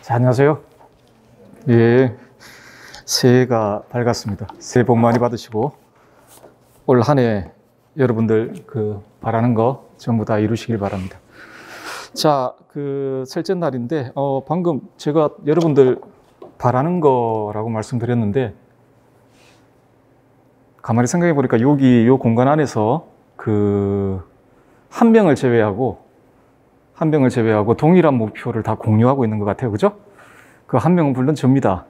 자, 안녕하세요. 예, 새해가 밝았습니다. 새해 복 많이 받으시고 올 한 해 여러분들 바라는 거 전부 다 이루시길 바랍니다. 자, 셋째 날인데 방금 제가 여러분들 바라는 거라고 말씀드렸는데 가만히 생각해 보니까 여기 요 공간 안에서 한 명을 제외하고 동일한 목표를 다 공유하고 있는 것 같아요. 그죠? 그 한 명은 물론 접니다.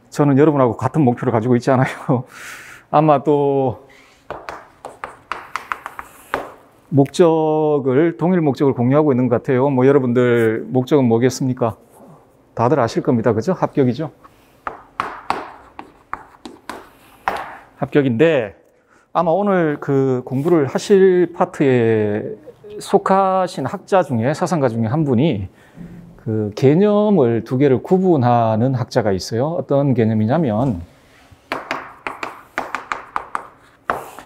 저는 여러분하고 같은 목표를 가지고 있지 않아요. 아마 또 동일 목적을 공유하고 있는 것 같아요. 뭐 여러분들 목적은 뭐겠습니까? 다들 아실 겁니다. 그죠? 합격이죠? 합격인데 아마 오늘 공부를 하실 파트에 속하신 학자 중에, 사상가 중에 한 분이 개념을 두 개를 구분하는 학자가 있어요. 어떤 개념이냐면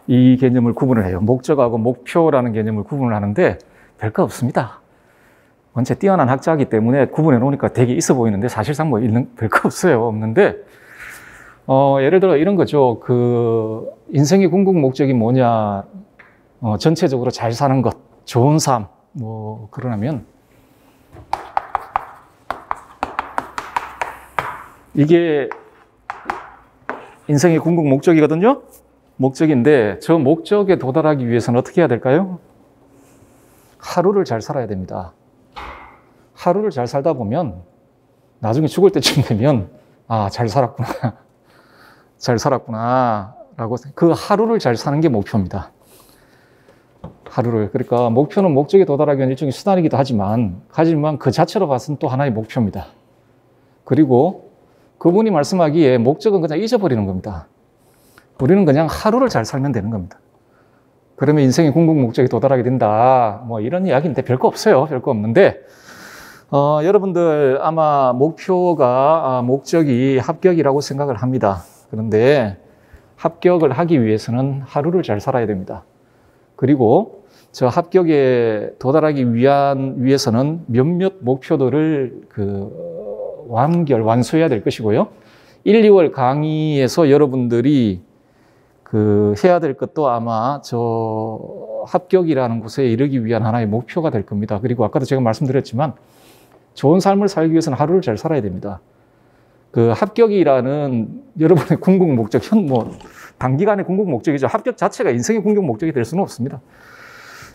이 개념을 구분을 해요. 목적하고 목표라는 개념을 구분을 하는데 별거 없습니다. 원체 뛰어난 학자이기 때문에 구분해 놓으니까 되게 있어 보이는데 사실상 뭐 별거 없어요. 없는데 예를 들어 이런 거죠. 인생의 궁극 목적이 뭐냐, 전체적으로 잘 사는 것, 좋은 삶, 그러면 이게 인생의 궁극 목적이거든요. 목적인데 저 목적에 도달하기 위해서는 어떻게 해야 될까요? 하루를 잘 살아야 됩니다. 하루를 잘 살다 보면 나중에 죽을 때쯤 되면 잘 살았구나. 잘 살았구나 라고 그 하루를 잘 사는 게 목표입니다. 하루를. 그러니까 목표는 목적에 도달하기 위한 일종의 수단이기도 하지만 그 자체로 봐서는 또 하나의 목표입니다. 그리고 그분이 말씀하기에 목적은 그냥 잊어버리는 겁니다. 우리는 그냥 하루를 잘 살면 되는 겁니다. 그러면 인생의 궁극 목적에 도달하게 된다. 이런 이야기인데 별거 없어요. 별거 없는데 여러분들 아마 목적이 합격이라고 생각을 합니다. 그런데 합격을 하기 위해서는 하루를 잘 살아야 됩니다. 그리고 저 합격에 도달하기 위해서는 몇몇 목표들을 완수해야 될 것이고요. 1, 2월 강의에서 여러분들이 해야 될 것도 아마 저 합격이라는 곳에 이르기 위한 하나의 목표가 될 겁니다. 그리고 아까도 제가 말씀드렸지만 좋은 삶을 살기 위해서는 하루를 잘 살아야 됩니다. 합격이라는 여러분의 궁극 목적, 단기간의 궁극 목적이죠. 합격 자체가 인생의 궁극 목적이 될 수는 없습니다.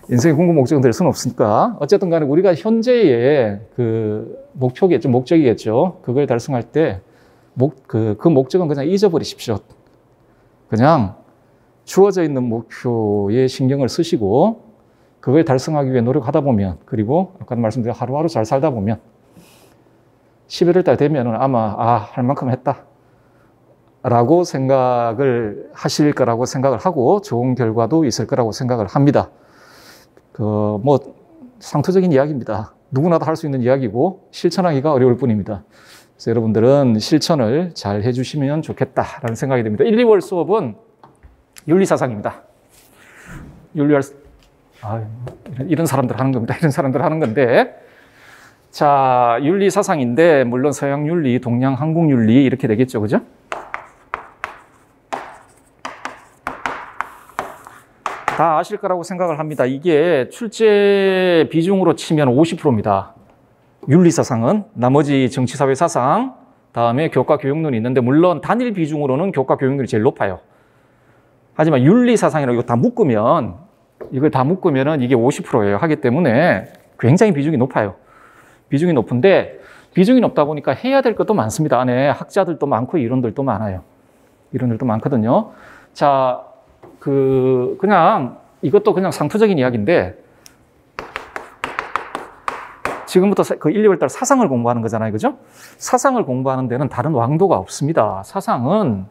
인생의 궁극 목적은 될 수는 없으니까 어쨌든 간에 우리가 현재의 목적이겠죠. 그걸 달성할 때 그 목적은 그냥 잊어버리십시오. 그냥 주어져 있는 목표에 신경을 쓰시고 그걸 달성하기 위해 노력하다 보면, 그리고 아까 말씀드린 하루하루 잘 살다 보면 11월 달 되면은 아마 할 만큼 했다 라고 생각을 하실 거라고 생각을 하고 좋은 결과도 있을 거라고 생각을 합니다. 상투적인 이야기입니다. 누구나 다 할 수 있는 이야기고 실천하기가 어려울 뿐입니다. 그래서 여러분들은 실천을 잘 해주시면 좋겠다라는 생각이 듭니다. 1, 2월 수업은 윤리사상입니다. 이런 사람들 하는 겁니다. 이런 사람들 하는 건데, 자, 윤리사상인데 물론 서양 윤리, 동양 한국 윤리 이렇게 되겠죠, 그죠? 다 아실 거라고 생각을 합니다. 이게 출제 비중으로 치면 50%입니다. 윤리사상은. 나머지 정치사회사상, 다음에 교과교육론이 있는데 물론 단일 비중으로는 교과교육론이 제일 높아요. 하지만 윤리사상이라고 이걸 다 묶으면 이게 50%예요. 하기 때문에 굉장히 비중이 높아요. 비중이 높은데 비중이 높다 보니까 해야 될 것도 많습니다. 안에 학자들도 많고 이론들도 많아요. 이론들도 많거든요. 자, 이것도 그냥 상투적인 이야기인데 지금부터 1, 2월 달 사상을 공부하는 거잖아요. 그죠? 사상을 공부하는 데는 다른 왕도가 없습니다. 사상은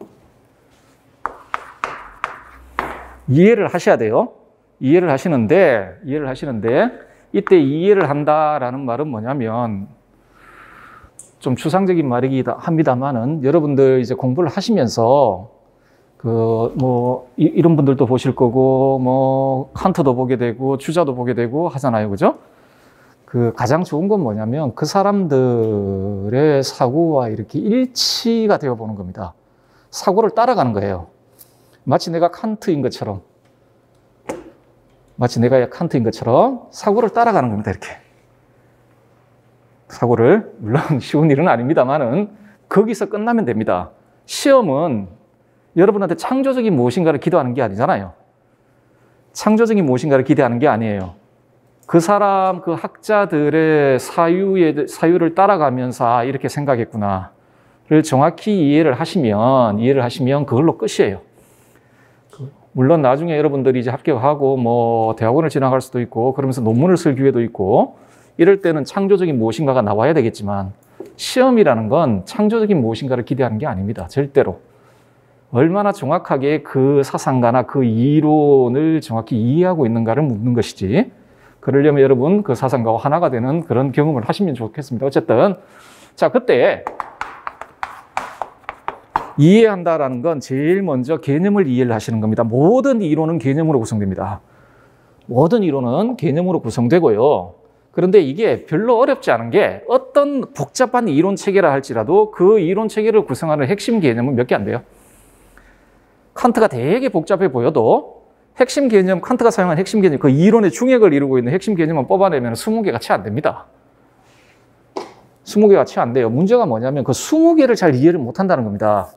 이해를 하셔야 돼요. 이해를 하시는데 이때 이해를 한다라는 말은 뭐냐면 좀 추상적인 말이기도 합니다만은 여러분들 이제 공부를 하시면서 이런 분들도 보실 거고 칸트도 보게 되고 주자도 보게 되고 하잖아요. 그죠? 그 가장 좋은 건 뭐냐면 그 사람들의 사고와 이렇게 일치가 되어 보는 겁니다. 사고를 따라가는 거예요. 마치 내가 칸트인 것처럼 사고를 따라가는 겁니다. 이렇게. 사고를, 물론 쉬운 일은 아닙니다만은 거기서 끝나면 됩니다. 시험은 여러분한테 창조적인 무엇인가를 기도하는 게 아니잖아요. 창조적인 무엇인가를 기대하는 게 아니에요. 그 사람, 그 학자들의 사유를 따라가면서 이렇게 생각했구나를 정확히 이해를 하시면 그걸로 끝이에요. 물론 나중에 여러분들이 이제 합격하고 뭐 대학원을 진학할 수도 있고 그러면서 논문을 쓸 기회도 있고 이럴 때는 창조적인 무엇인가가 나와야 되겠지만 시험이라는 건 창조적인 무엇인가를 기대하는 게 아닙니다. 절대로. 얼마나 정확하게 그 사상가나 그 이론을 정확히 이해하고 있는가를 묻는 것이지. 그러려면 여러분 그 사상가와 하나가 되는 그런 경험을 하시면 좋겠습니다. 어쨌든 자, 그때 이해한다라는 건 제일 먼저 개념을 이해를 하시는 겁니다. 모든 이론은 개념으로 구성됩니다. 모든 이론은 개념으로 구성되고요. 그런데 이게 별로 어렵지 않은 게 어떤 복잡한 이론 체계라 할지라도 그 이론 체계를 구성하는 핵심 개념은 몇 개 안 돼요. 칸트가 되게 복잡해 보여도 핵심 개념, 칸트가 사용한 핵심 개념, 그 이론의 중핵을 이루고 있는 핵심 개념만 뽑아내면 20개가 채 안 됩니다. 20개가 채 안 돼요. 문제가 뭐냐면 그 20개를 잘 이해를 못 한다는 겁니다.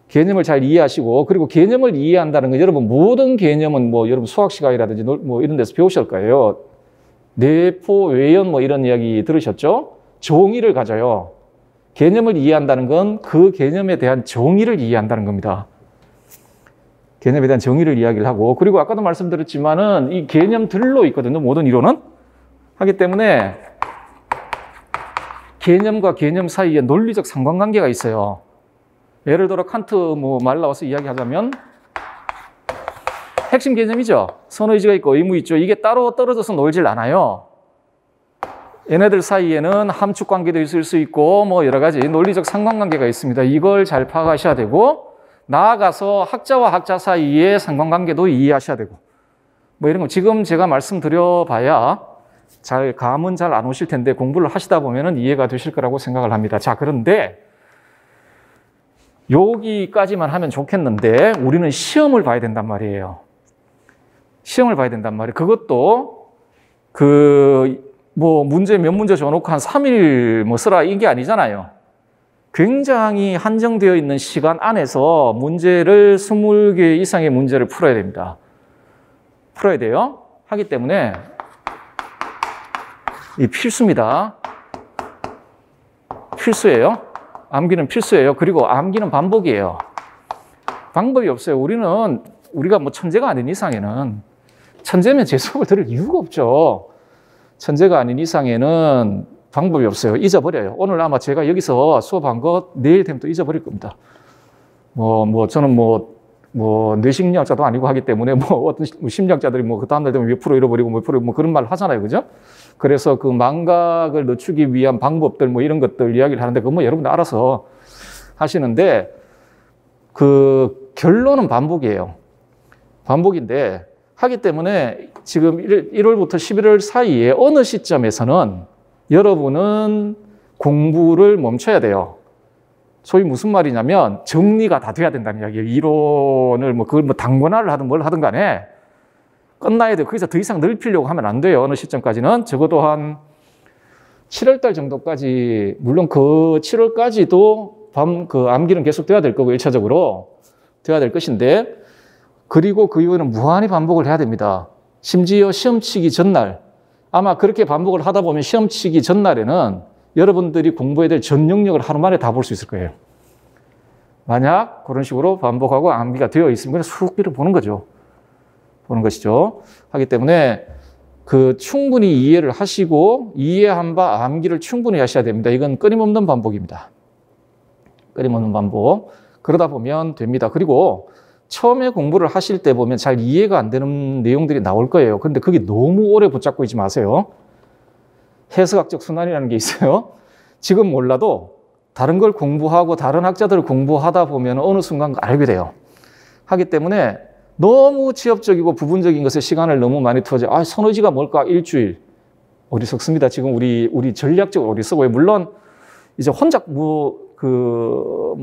개념을 잘 이해하시고, 그리고 개념을 이해한다는 건 여러분 모든 개념은 뭐 여러분 수학 시간이라든지 뭐 이런 데서 배우실 거예요. 내포, 외연 뭐 이런 이야기 들으셨죠? 정의를 가져요. 개념을 이해한다는 건 그 개념에 대한 정의를 이해한다는 겁니다. 개념에 대한 정의를 이야기를 하고, 그리고 아까도 말씀드렸지만은 이 개념들로 있거든요. 모든 이론은. 하기 때문에 개념과 개념 사이에 논리적 상관관계가 있어요. 예를 들어 칸트 뭐 말 나와서 이야기하자면 핵심 개념이죠. 선의지가 있고 의무 있죠. 이게 따로 떨어져서 놀질 않아요. 얘네들 사이에는 함축 관계도 있을 수 있고 뭐 여러 가지 논리적 상관관계가 있습니다. 이걸 잘 파악하셔야 되고, 나아가서 학자와 학자 사이의 상관관계도 이해하셔야 되고, 뭐 이런 거 지금 제가 말씀드려봐야 감은 잘 안 오실 텐데 공부를 하시다 보면은 이해가 되실 거라고 생각을 합니다. 자, 그런데 여기까지만 하면 좋겠는데 우리는 시험을 봐야 된단 말이에요. 시험을 봐야 된단 말이에요. 그것도 뭐 문제 몇 문제 줘놓고 한 3일 뭐 쓰라 이게 아니잖아요. 굉장히 한정되어 있는 시간 안에서 문제를 20개 이상의 문제를 풀어야 됩니다. 풀어야 돼요. 하기 때문에 이 필수입니다. 필수예요. 암기는 필수예요. 그리고 암기는 반복이에요. 방법이 없어요. 우리가 뭐 천재가 아닌 이상에는, 천재면 제 수업을 들을 이유가 없죠. 천재가 아닌 이상에는 방법이 없어요. 잊어버려요. 오늘 아마 제가 여기서 수업한 거 내일 되면 또 잊어버릴 겁니다. 저는 뇌심리학자도 아니고 하기 때문에 어떤 심리학자들이 그 다음날 되면 몇 프로 잃어버리고 몇 프로 그런 말을 하잖아요. 그죠? 그래서 그 망각을 늦추기 위한 방법들 이런 것들 이야기를 하는데 그건 여러분들 알아서 하시는데, 그 결론은 반복이에요. 반복인데, 하기 때문에 지금 1월부터 11월 사이에 어느 시점에서는 여러분은 공부를 멈춰야 돼요. 소위 무슨 말이냐면 정리가 다 돼야 된다는 이야기예요. 이론을 그걸 단권화를 하든 뭘 하든 간에 끝나야 돼요. 거기서 더 이상 넓히려고 하면 안 돼요. 어느 시점까지는. 적어도 한 7월 달 정도까지, 물론 그 7월까지도 암기는 계속 돼야 될 거고 1차적으로 돼야 될 것인데, 그리고 그 이후에는 무한히 반복을 해야 됩니다. 심지어 시험 치기 전날, 아마 그렇게 반복을 하다 보면 시험 치기 전날에는 여러분들이 공부해야 될 전 영역을 하루 만에 다 볼 수 있을 거예요. 만약 그런 식으로 반복하고 암기가 되어 있으면 그냥 수학비를 보는 거죠. 보는 것이죠. 하기 때문에 충분히 이해를 하시고 이해한 바 암기를 충분히 하셔야 됩니다. 이건 끊임없는 반복입니다. 끊임없는 반복. 그러다 보면 됩니다. 그리고 처음에 공부를 하실 때 보면 잘 이해가 안 되는 내용들이 나올 거예요. 그런데 그게 너무 오래 붙잡고 있지 마세요. 해석학적 순환이라는 게 있어요. 지금 몰라도 다른 걸 공부하고 다른 학자들을 공부하다 보면 어느 순간 알게 돼요. 하기 때문에 너무 취업적이고 부분적인 것에 시간을 너무 많이 투하지. 선의지가 뭘까? 일주일. 어리석습니다. 지금 우리 전략적으로 어리석어요. 물론 이제 혼자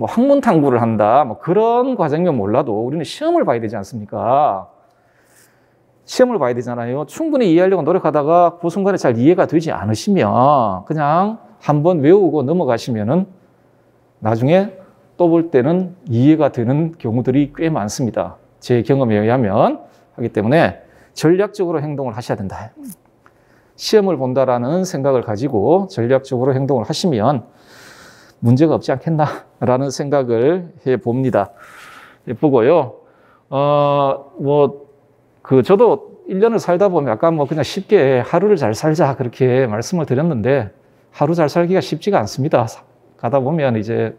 학문 탐구를 한다, 뭐 그런 과정이면 몰라도 우리는 시험을 봐야 되지 않습니까? 시험을 봐야 되잖아요. 충분히 이해하려고 노력하다가 그 순간에 잘 이해가 되지 않으시면 그냥 한번 외우고 넘어가시면은 나중에 또 볼 때는 이해가 되는 경우들이 꽤 많습니다. 제 경험에 의하면. 하기 때문에 전략적으로 행동을 하셔야 된다. 시험을 본다라는 생각을 가지고 전략적으로 행동을 하시면 문제가 없지 않겠나라는 생각을 해 봅니다. 보고요. 저도 1년을 살다 보면 아까 그냥 쉽게 하루를 잘 살자 그렇게 말씀을 드렸는데 하루 잘 살기가 쉽지가 않습니다. 가다 보면 이제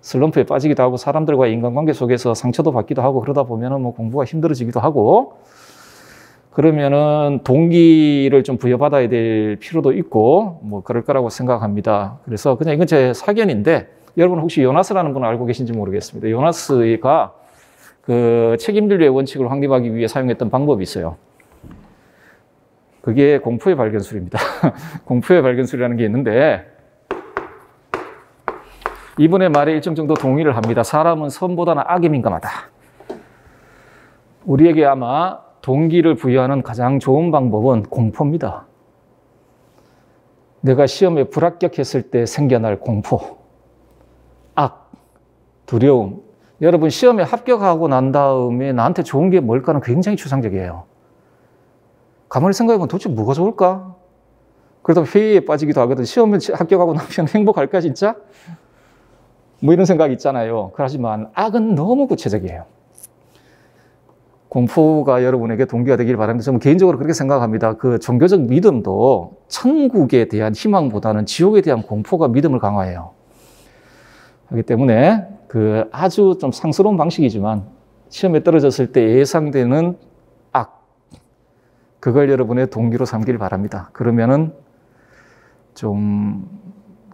슬럼프에 빠지기도 하고 사람들과의 인간관계 속에서 상처도 받기도 하고 그러다 보면은 공부가 힘들어지기도 하고 그러면은 동기를 좀 부여받아야 될 필요도 있고 그럴 거라고 생각합니다. 그래서 그냥 이건 제 사견인데 여러분 혹시 요나스라는 분을 알고 계신지 모르겠습니다. 요나스가 그 책임인류의 원칙을 확립하기 위해 사용했던 방법이 있어요. 그게 공포의 발견술입니다. 공포의 발견술이라는 게 있는데 이분의 말에 일정 정도 동의를 합니다. 사람은 선보다는 악에 민감하다. 우리에게 아마 동기를 부여하는 가장 좋은 방법은 공포입니다. 내가 시험에 불합격했을 때 생겨날 공포, 악, 두려움. 여러분 시험에 합격하고 난 다음에 나한테 좋은 게 뭘까는 굉장히 추상적이에요. 가만히 생각해보면 도대체 뭐가 좋을까? 그러다 회의에 빠지기도 하거든. 시험에 합격하고 나면 행복할까 진짜? 이런 생각이 있잖아요. 하지만 악은 너무 구체적이에요. 공포가 여러분에게 동기가 되길 바랍니다. 저는 개인적으로 그렇게 생각합니다. 그 종교적 믿음도 천국에 대한 희망보다는 지옥에 대한 공포가 믿음을 강화해요. 그렇기 때문에 그 아주 좀 상스러운 방식이지만 시험에 떨어졌을 때 예상되는 악, 그걸 여러분의 동기로 삼길 바랍니다. 그러면은 좀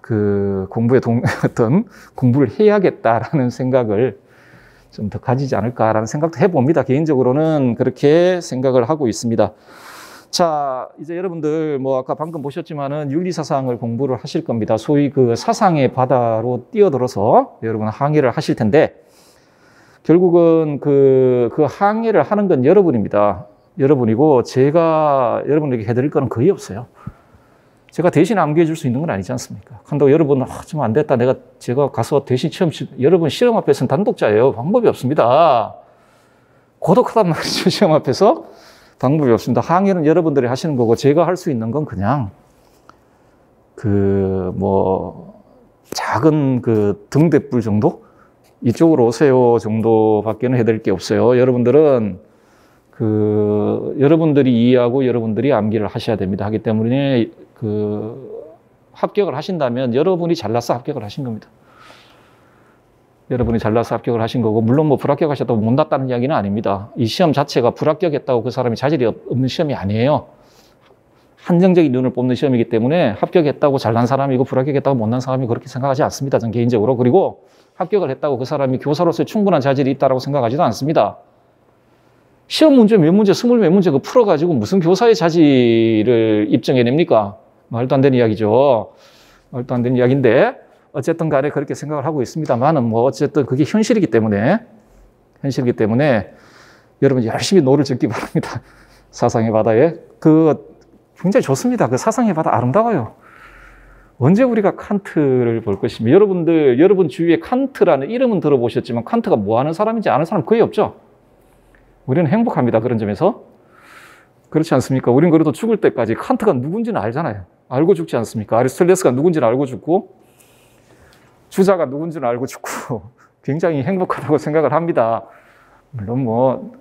그 공부에 어떤 공부를 해야겠다라는 생각을 좀 더 가지지 않을까라는 생각도 해봅니다. 개인적으로는 그렇게 생각을 하고 있습니다. 자, 이제 여러분들 아까 방금 보셨지만은 윤리사상을 공부를 하실 겁니다. 소위 그 사상의 바다로 뛰어들어서 여러분 항해를 하실 텐데 결국은 그 항해를 하는 건 여러분입니다. 여러분이고 제가 여러분에게 해드릴 거는 거의 없어요. 제가 대신 암기해 줄 수 있는 건 아니지 않습니까? 한다고 여러분, 좀 안 됐다. 제가 가서 대신 여러분 시험 앞에서는 단독자예요. 방법이 없습니다. 고독하단 말이죠. 시험 앞에서 방법이 없습니다. 항해는 여러분들이 하시는 거고, 제가 할 수 있는 건 그냥 작은 등대불 정도? 이쪽으로 오세요 정도밖에는 해드릴 게 없어요. 여러분들은 여러분들이 이해하고 여러분들이 암기를 하셔야 됩니다. 하기 때문에 합격을 하신다면 여러분이 잘나서 합격을 하신 겁니다. 여러분이 잘나서 합격을 하신 거고, 물론 불합격하셨다고 못 났다는 이야기는 아닙니다. 이 시험 자체가 불합격했다고 그 사람이 자질이 없는 시험이 아니에요. 한정적인 눈을 뽑는 시험이기 때문에 합격했다고 잘난 사람이고 불합격했다고 못난 사람이 그렇게 생각하지 않습니다. 전 개인적으로. 그리고 합격을 했다고 그 사람이 교사로서의 충분한 자질이 있다고 생각하지도 않습니다. 시험 문제 몇 문제, 20몇 문제 풀어가지고 무슨 교사의 자질을 입증해냅니까? 말도 안 되는 이야기죠. 말도 안 되는 이야기인데 어쨌든 간에 그렇게 생각을 하고 있습니다만은 어쨌든 그게 현실이기 때문에 여러분 열심히 노를 젓기 바랍니다. 사상의 바다에. 굉장히 좋습니다. 사상의 바다 아름다워요. 언제 우리가 칸트를 볼 것입니까? 여러분 주위에 칸트라는 이름은 들어보셨지만 칸트가 뭐 하는 사람인지 아는 사람 거의 없죠? 우리는 행복합니다. 그런 점에서. 그렇지 않습니까? 우린 그래도 죽을 때까지 칸트가 누군지는 알잖아요. 알고 죽지 않습니까? 아리스토텔레스가 누군지는 알고 죽고, 주자가 누군지는 알고 죽고, 굉장히 행복하다고 생각을 합니다. 물론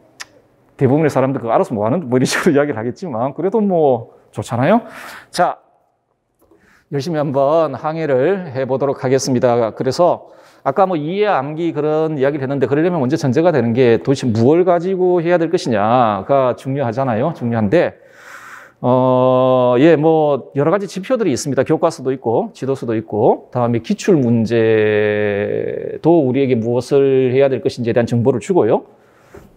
대부분의 사람들 그거 알아서 뭐하는, 이런 식으로 이야기를 하겠지만, 그래도 좋잖아요? 자, 열심히 한번 항해를 해보도록 하겠습니다. 그래서 아까 이해, 암기 그런 이야기를 했는데, 그러려면 먼저 전제가 되는 게 도대체 무엇을 가지고 해야 될 것이냐가 중요하잖아요. 중요한데, 여러 가지 지표들이 있습니다. 교과서도 있고, 지도서도 있고, 다음에 기출 문제도 우리에게 무엇을 해야 될 것인지에 대한 정보를 주고요.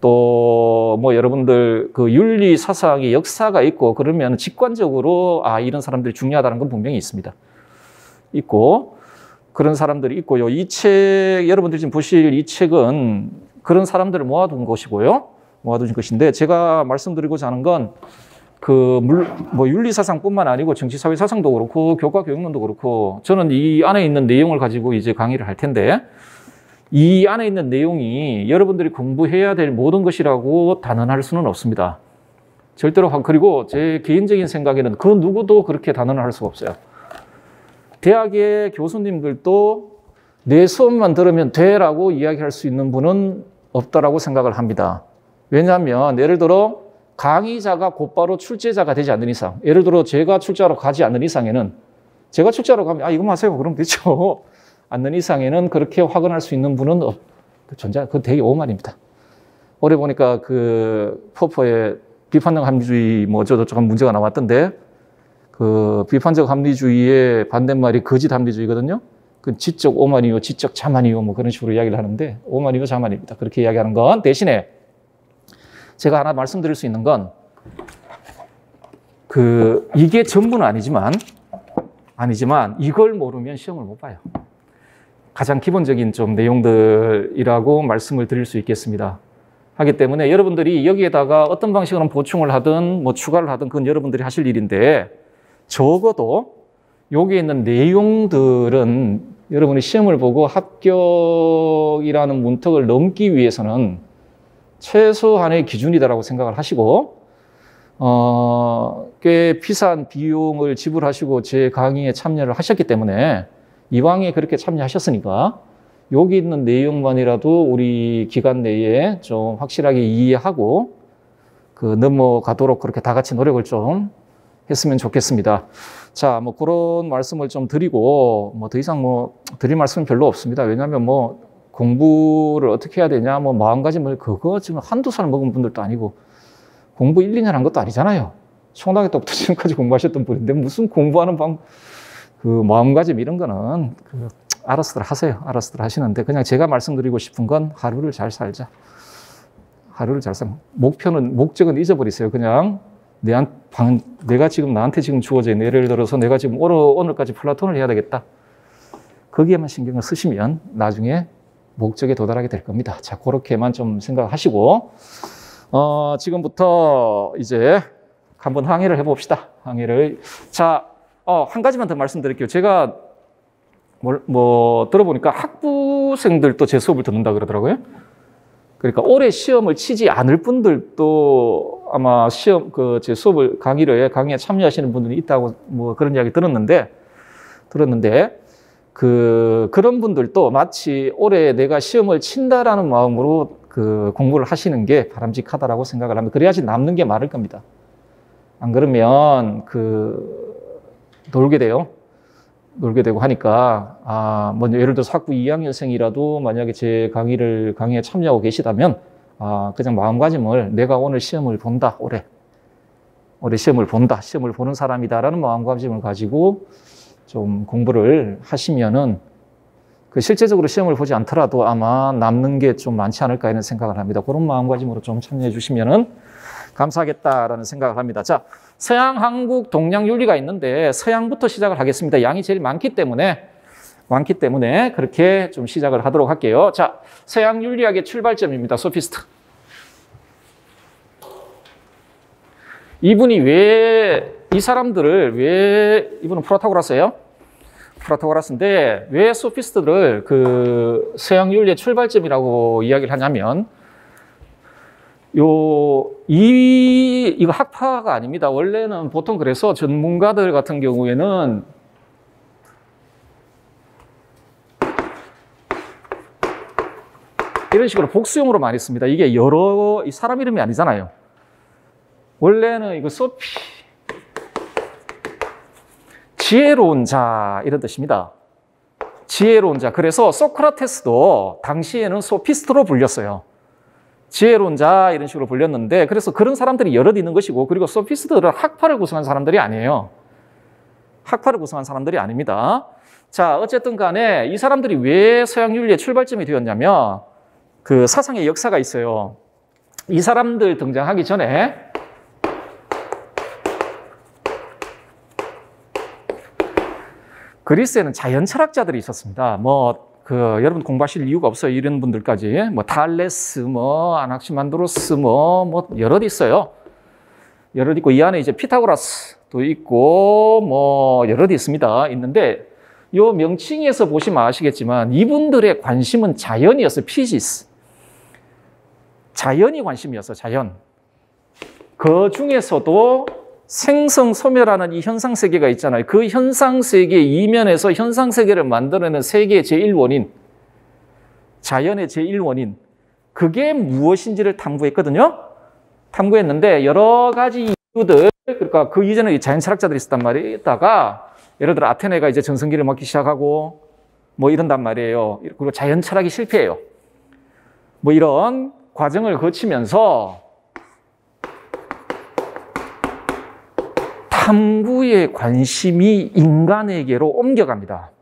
또 뭐 여러분들 그 윤리 사상의 역사가 있고 그러면 직관적으로 이런 사람들이 중요하다는 건 분명히 있습니다. 있고 그런 사람들이 있고요. 이 책 여러분들이 지금 보실 이 책은 그런 사람들을 모아둔 것이고요. 모아둔 것인데 제가 말씀드리고자 하는 건 뭐 윤리 사상뿐만 아니고 정치 사회 사상도 그렇고 교과 교육론도 그렇고 저는 이 안에 있는 내용을 가지고 이제 강의를 할 텐데 이 안에 있는 내용이 여러분들이 공부해야 될 모든 것이라고 단언할 수는 없습니다. 절대로. 그리고 제 개인적인 생각에는 그 누구도 그렇게 단언을 할 수가 없어요. 대학의 교수님들도 내 수업만 들으면 돼라고 이야기할 수 있는 분은 없다라고 생각을 합니다. 왜냐하면 예를 들어 강의자가 곧바로 출제자가 되지 않는 이상, 예를 들어 제가 출제하러 가지 않는 이상에는 제가 출제하러 가면 이거만 하세요. 그럼 되죠. 않는 이상에는 그렇게 확언할 수 있는 분은 그건 되게 오만입니다. 올해 보니까 그 포퍼의 비판적 합리주의 뭐 어쩌고저쩌고 문제가 나왔던데 그 비판적 합리주의의 반대말이 거짓 합리주의거든요. 그 지적 오만이요, 지적 자만이요 뭐 그런 식으로 이야기를 하는데 오만이요, 자만입니다. 그렇게 이야기하는 건 대신에 제가 하나 말씀드릴 수 있는 건 이게 전부는 아니지만 이걸 모르면 시험을 못 봐요. 가장 기본적인 좀 내용들이라고 말씀을 드릴 수 있겠습니다. 하기 때문에 여러분들이 여기에다가 어떤 방식으로 보충을 하든 뭐 추가를 하든 그건 여러분들이 하실 일인데 적어도 여기에 있는 내용들은 여러분이 시험을 보고 합격이라는 문턱을 넘기 위해서는 최소한의 기준이다라고 생각을 하시고 꽤 비싼 비용을 지불하시고 제 강의에 참여를 하셨기 때문에 이왕에 그렇게 참여하셨으니까 여기 있는 내용만이라도 우리 기간 내에 좀 확실하게 이해하고 넘어가도록 그렇게 다 같이 노력을 좀 했으면 좋겠습니다. 자, 뭐 그런 말씀을 좀 드리고 뭐 더 이상 뭐 드릴 말씀은 별로 없습니다. 왜냐하면 뭐 공부를 어떻게 해야 되냐, 뭐 마음가짐을 그거 지금 한두 살 먹은 분들도 아니고 공부 1, 2년 한 것도 아니잖아요. 초등학교 때부터 지금까지 공부하셨던 분인데 무슨 공부하는 마음가짐 이런 거는 알아서들 하세요. 알아서들 하시는데 그냥 제가 말씀드리고 싶은 건 하루를 잘 살자. 하루를 잘 살자. 목적은 잊어버리세요. 그냥 내가 지금 나한테 지금 주어져 있는 예를 들어서 내가 지금 오늘까지 플라톤을 해야 되겠다. 거기에만 신경을 쓰시면 나중에 목적에 도달하게 될 겁니다. 자, 그렇게만 좀 생각하시고 지금부터 이제 한번 항해를 해봅시다. 항해를. 자, 한 가지만 더 말씀드릴게요. 제가 들어보니까 학부생들도 제 수업을 듣는다 그러더라고요. 그러니까 올해 시험을 치지 않을 분들도 아마 제 수업을 강의에 참여하시는 분들이 있다고 뭐 그런 이야기 들었는데 그런 분들도 마치 올해 내가 시험을 친다라는 마음으로 공부를 하시는 게 바람직하다라고 생각을 합니다. 그래야지 남는 게 많을 겁니다. 안 그러면 놀게 되고 하니까 뭐 예를 들어서 학부 2학년생이라도 만약에 제 강의에 참여하고 계시다면 그냥 마음가짐을 내가 오늘 시험을 본다. 올해 시험을 본다. 시험을 보는 사람이다라는 마음가짐을 가지고 좀 공부를 하시면은 실제적으로 시험을 보지 않더라도 아마 남는 게 좀 많지 않을까 이런 생각을 합니다. 그런 마음가짐으로 좀 참여해 주시면은 감사하겠다라는 생각을 합니다. 자, 서양, 한국, 동양 윤리가 있는데 서양부터 시작을 하겠습니다. 양이 제일 많기 때문에 그렇게 좀 시작을 하도록 할게요. 자, 서양 윤리학의 출발점입니다. 소피스트. 이분은 프로타고라스예요. 프로타고라스인데 왜 소피스트를 서양 윤리의 출발점이라고 이야기를 하냐면 이거 학파가 아닙니다. 원래는 보통 그래서 전문가들 같은 경우에는 이런 식으로 복수용으로 많이 씁니다. 이게 사람 이름이 아니잖아요. 원래는 이거 지혜로운 자 이런 뜻입니다. 지혜로운 자. 그래서 소크라테스도 당시에는 소피스트로 불렸어요. 지혜로운 자 이런 식으로 불렸는데 그래서 그런 사람들이 여럿 있는 것이고 그리고 소피스트들은 학파를 구성한 사람들이 아니에요. 학파를 구성한 사람들이 아닙니다. 자, 어쨌든 간에 이 사람들이 왜 서양 윤리의 출발점이 되었냐면 사상의 역사가 있어요. 이 사람들 등장하기 전에 그리스에는 자연 철학자들이 있었습니다. 여러분 공부하실 이유가 없어요. 이런 분들까지. 탈레스, 아낙시만드로스, 여럿 있어요. 여럿 있고, 이 안에 이제 피타고라스도 있고, 여럿 있습니다. 있는데, 요 명칭에서 보시면 아시겠지만, 이분들의 관심은 자연이었어요. 피지스. 자연이 관심이었어요. 자연. 그 중에서도 생성소멸하는 이 현상세계가 있잖아요. 그 현상세계 이면에서 현상세계를 만들어내는 세계의 제1원인, 자연의 제1원인, 그게 무엇인지를 탐구했거든요. 탐구했는데 여러 가지 이유들, 그러니까 그 이전에 자연 철학자들이 있었단 말이에요. 있다가 예를 들어 아테네가 이제 전성기를 맞기 시작하고 이런단 말이에요. 그리고 자연 철학이 실패해요. 이런 과정을 거치면서 탐구의 관심이 인간에게로 옮겨갑니다.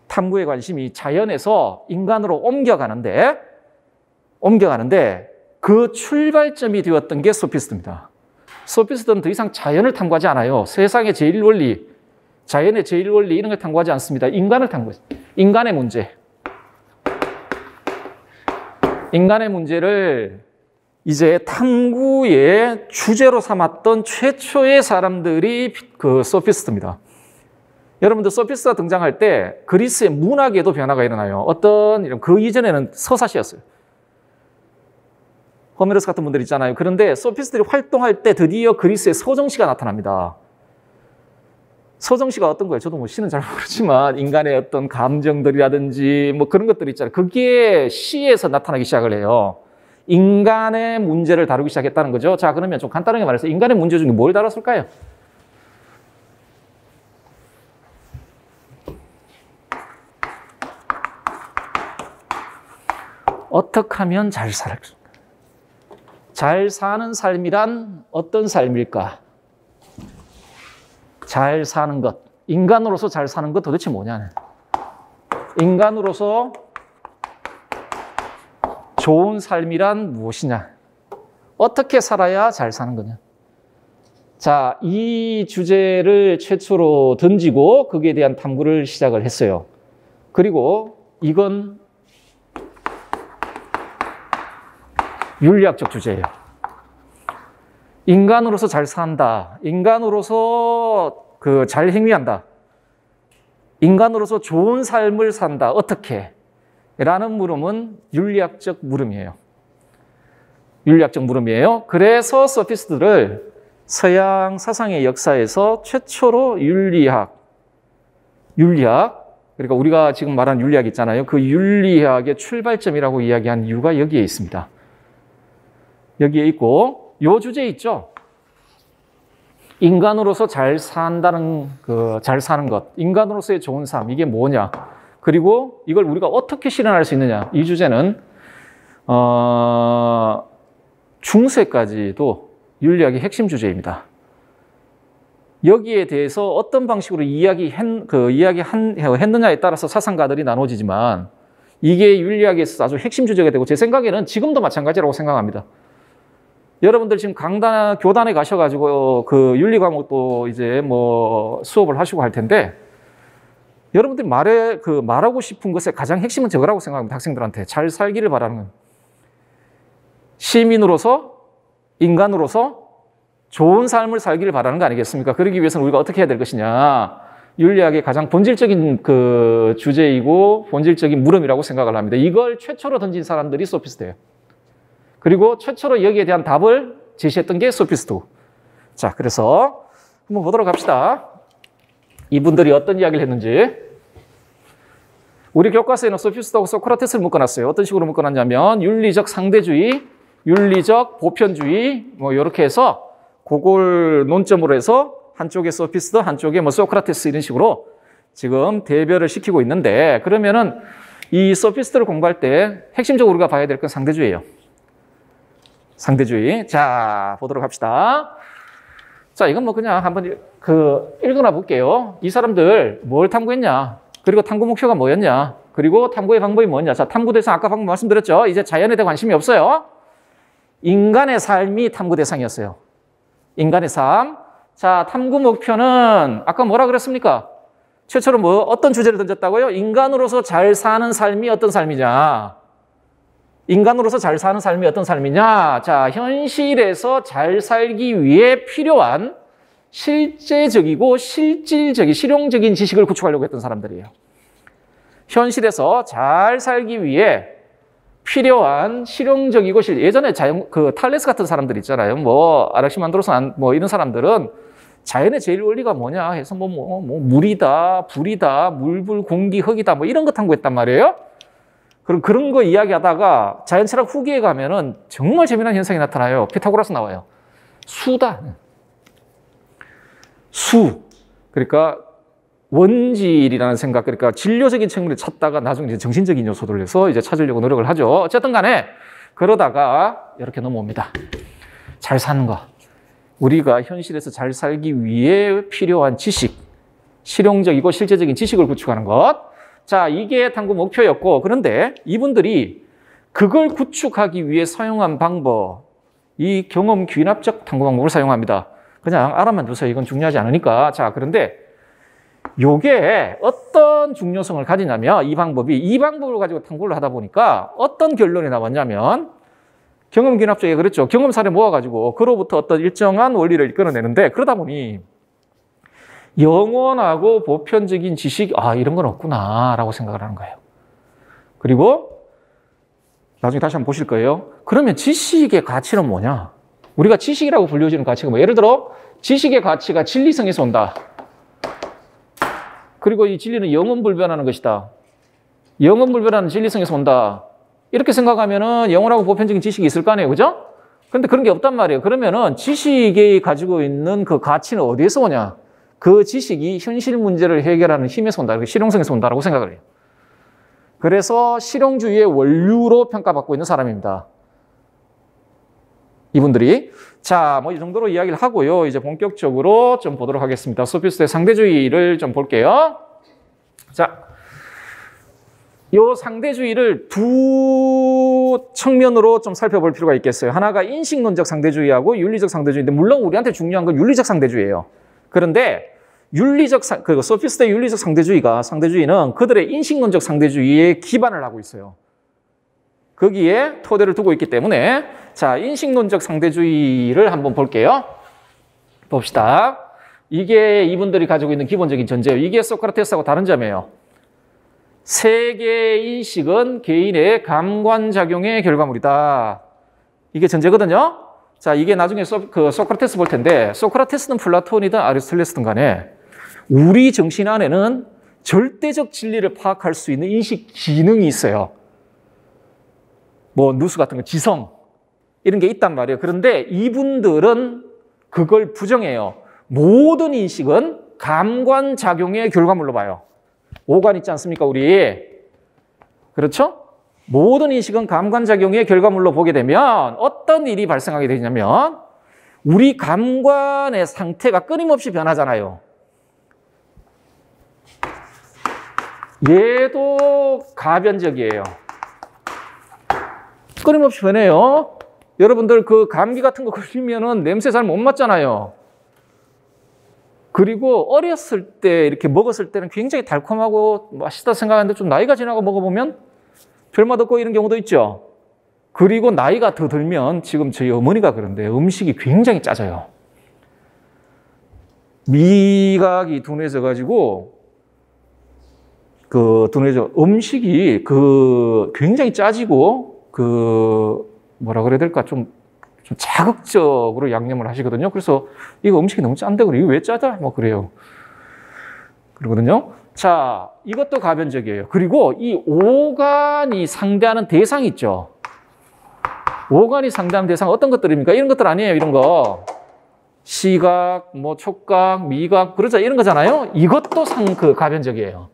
탐구의 관심이 자연에서 인간으로 옮겨가는데 그 출발점이 되었던 게 소피스트입니다. 소피스트는 더 이상 자연을 탐구하지 않아요. 세상의 제1원리, 자연의 제1원리 이런 걸 탐구하지 않습니다. 인간을 탐구해요. 인간의 문제. 인간의 문제를 이제 탐구의 주제로 삼았던 최초의 사람들이 그 소피스트입니다. 여러분들 소피스트가 등장할 때 그리스의 문학에도 변화가 일어나요. 그 이전에는 서사시였어요. 호메로스 같은 분들 있잖아요. 그런데 소피스트들이 활동할 때 드디어 그리스의 서정시가 나타납니다. 서정시가 어떤 거예요? 저도 시는 잘 모르지만 인간의 어떤 감정들이라든지 그런 것들이 있잖아요. 그게 시에서 나타나기 시작을 해요. 인간의 문제를 다루기 시작했다는 거죠. 자, 그러면 좀 간단하게 말해서 인간의 문제 중에 뭘 다뤘을까요? 어떻게 하면 잘 살까? 잘 사는 삶이란 어떤 삶일까? 잘 사는 것. 인간으로서 잘 사는 것 도대체 뭐냐? 인간으로서 좋은 삶이란 무엇이냐? 어떻게 살아야 잘 사는 거냐? 자, 이 주제를 최초로 던지고 거기에 대한 탐구를 시작을 했어요. 그리고 이건 윤리학적 주제예요. 인간으로서 잘 산다. 인간으로서 잘 행위한다. 인간으로서 좋은 삶을 산다. 어떻게? 라는 물음은 윤리학적 물음이에요. 윤리학적 물음이에요. 그래서 소피스트들을 서양 사상의 역사에서 최초로 윤리학, 그러니까 우리가 지금 말한 윤리학 있잖아요. 그 윤리학의 출발점이라고 이야기한 이유가 여기에 있습니다. 여기에 있고, 요 주제 있죠? 인간으로서 잘 산다는, 잘 사는 것, 인간으로서의 좋은 삶, 이게 뭐냐? 그리고 이걸 우리가 어떻게 실현할 수 있느냐? 이 주제는, 중세까지도 윤리학의 핵심 주제입니다. 여기에 대해서 어떤 방식으로 이야기했느냐에 따라서 사상가들이 나눠지지만, 이게 윤리학에서 아주 핵심 주제가 되고, 제 생각에는 지금도 마찬가지라고 생각합니다. 여러분들 지금 교단에 가셔가지고 윤리 과목도 이제 수업을 하시고 할 텐데, 여러분들이 말하고 싶은 것의 가장 핵심은 저거라고 생각합니다. 학생들한테 잘 살기를 바라는 건. 시민으로서, 인간으로서 좋은 삶을 살기를 바라는 거 아니겠습니까? 그러기 위해서는 우리가 어떻게 해야 될 것이냐. 윤리학의 가장 본질적인 주제이고 본질적인 물음이라고 생각을 합니다. 이걸 최초로 던진 사람들이 소피스트예요. 그리고 최초로 여기에 대한 답을 제시했던 게 소피스트. 자, 그래서 한번 보도록 합시다. 이분들이 어떤 이야기를 했는지. 우리 교과서에는 소피스트하고 소크라테스를 묶어놨어요. 어떤 식으로 묶어놨냐면 윤리적 상대주의, 윤리적 보편주의 이렇게 해서 그걸 논점으로 해서 한쪽에 소피스트, 한쪽에 소크라테스 이런 식으로 지금 대별을 시키고 있는데, 그러면은 이 소피스트를 공부할 때 핵심적으로 우리가 봐야 될 건 상대주의예요. 상대주의. 자, 보도록 합시다. 자, 이건 그냥 한번 읽어나 볼게요. 이 사람들 뭘 탐구했냐? 그리고 탐구 목표가 뭐였냐? 그리고 탐구의 방법이 뭐냐? 자, 탐구 대상 아까 방금 말씀드렸죠? 이제 자연에 대해 관심이 없어요. 인간의 삶이 탐구 대상이었어요. 인간의 삶. 자, 탐구 목표는 아까 뭐라 그랬습니까? 최초로 뭐 어떤 주제를 던졌다고요? 인간으로서 잘 사는 삶이 어떤 삶이냐? 인간으로서 잘 사는 삶이 어떤 삶이냐? 자, 현실에서 잘 살기 위해 필요한 실제적이고 실질적인 실용적인 지식을 구축하려고 했던 사람들이에요. 현실에서 잘 살기 위해 필요한 실용적이고 예전에 탈레스 같은 사람들 있잖아요. 뭐 아락시만드로스 뭐 이런 사람들은 자연의 제일 원리가 뭐냐 해서 뭐 물이다, 불이다, 물불, 공기, 흙이다 뭐 이런 거 탐구했단 말이에요. 그런 거 이야기하다가 자연철학 후기에 가면은 정말 재미난 현상이 나타나요. 피타고라스 나와요. 수다. 수. 그러니까 원질이라는 생각, 그러니까 진료적인 측면을 찾다가 나중에 이제 정신적인 요소들을 해서 이제 찾으려고 노력을 하죠. 어쨌든 간에 그러다가 이렇게 넘어옵니다. 잘 사는 거. 우리가 현실에서 잘 살기 위해 필요한 지식, 실용적이고 실제적인 지식을 구축하는 것. 자, 이게 탐구 목표였고, 그런데 이분들이 그걸 구축하기 위해 사용한 방법, 이 경험 귀납적 탐구 방법을 사용합니다. 그냥 알아만 두세요. 이건 중요하지 않으니까. 자, 그런데 요게 어떤 중요성을 가지냐면 이 방법을 가지고 탐구를 하다 보니까 어떤 결론이 나왔냐면 경험 귀납적에 그랬죠. 경험 사례 모아가지고 그로부터 어떤 일정한 원리를 이끌어내는데 그러다 보니 영원하고 보편적인 지식, 이런 건 없구나 라고 생각을 하는 거예요. 그리고 나중에 다시 한번 보실 거예요. 그러면 지식의 가치는 뭐냐? 우리가 지식이라고 불려지는 가치가 뭐 예를 들어 지식의 가치가 진리성에서 온다. 그리고 이 진리는 영원불변하는 것이다. 영원불변하는 진리성에서 온다. 이렇게 생각하면은 영원하고 보편적인 지식이 있을 거 아니에요. 그죠? 그런데 그런 게 없단 말이에요. 그러면은 지식이 가지고 있는 그 가치는 어디에서 오냐? 그 지식이 현실 문제를 해결하는 힘에서 온다. 실용성에서 온다라고 생각을 해요. 그래서 실용주의의 원류로 평가받고 있는 사람입니다. 이분들이. 자, 뭐 이 정도로 이야기를 하고요. 이제 본격적으로 좀 보도록 하겠습니다. 소피스트의 상대주의를 좀 볼게요. 자, 요 상대주의를 두 측면으로 좀 살펴볼 필요가 있겠어요. 하나가 인식론적 상대주의하고 윤리적 상대주의인데, 물론 우리한테 중요한 건 윤리적 상대주의예요. 그런데 그리고 소피스트의 윤리적 상대주의는 그들의 인식론적 상대주의에 기반을 하고 있어요. 거기에 토대를 두고 있기 때문에, 자, 인식론적 상대주의를 한번 볼게요. 봅시다. 이게 이분들이 가지고 있는 기본적인 전제예요. 이게 소크라테스하고 다른 점이에요. 세계의 인식은 개인의 감관작용의 결과물이다. 이게 전제거든요. 자, 이게 나중에 소크라테스 볼 텐데, 소크라테스는 플라톤이든 아리스토텔레스든 간에 우리 정신 안에는 절대적 진리를 파악할 수 있는 인식 기능이 있어요. 뭐 누수 같은 거, 지성 이런 게 있단 말이에요. 그런데 이분들은 그걸 부정해요. 모든 인식은 감관작용의 결과물로 봐요. 오감 있지 않습니까, 우리? 그렇죠? 모든 인식은 감관작용의 결과물로 보게 되면 어떤 일이 발생하게 되냐면 우리 감관의 상태가 끊임없이 변하잖아요. 얘도 가변적이에요. 끊임없이 변해요. 여러분들 그 감기 같은 거 걸리면은 냄새 잘 못 맡잖아요. 그리고 어렸을 때 이렇게 먹었을 때는 굉장히 달콤하고 맛있다 생각하는데 좀 나이가 지나고 먹어보면 별맛 없고 이런 경우도 있죠. 그리고 나이가 더 들면 지금 저희 어머니가 그런데 음식이 굉장히 짜져요. 미각이 둔해져가지고 음식이 굉장히 짜지고 뭐라 그래야 될까 좀 자극적으로 양념을 하시거든요. 그래서 이거 음식이 너무 짠데 그래. 이거 왜 짜다? 뭐 그래요. 그러거든요. 자, 이것도 가변적이에요. 그리고 이 오간이 상대하는 대상이 있죠. 오간이 상대하는 대상 어떤 것들입니까? 이런 것들 아니에요. 이런 거. 시각, 뭐 촉각, 미각, 그러자 이런 거잖아요. 이것도 가변적이에요.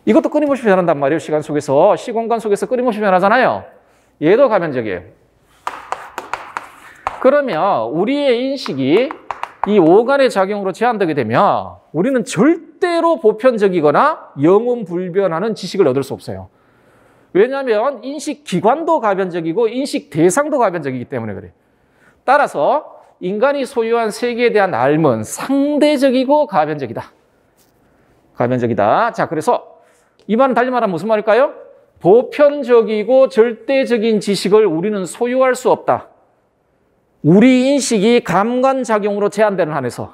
이것도 끊임없이 변한단 말이에요. 시공간 속에서 끊임없이 변하잖아요. 얘도 가변적이에요. 그러면 우리의 인식이 이 오간의 작용으로 제한되게 되면 우리는 절대로 보편적이거나 영원불변하는 지식을 얻을 수 없어요. 왜냐하면 인식기관도 가변적이고 인식대상도 가변적이기 때문에 그래요. 따라서 인간이 소유한 세계에 대한 알은 상대적이고 가변적이다. 가변적이다. 자, 그래서 이 말은 달리 말하면 무슨 말일까요? 보편적이고 절대적인 지식을 우리는 소유할 수 없다. 우리 인식이 감관작용으로 제한되는 한에서.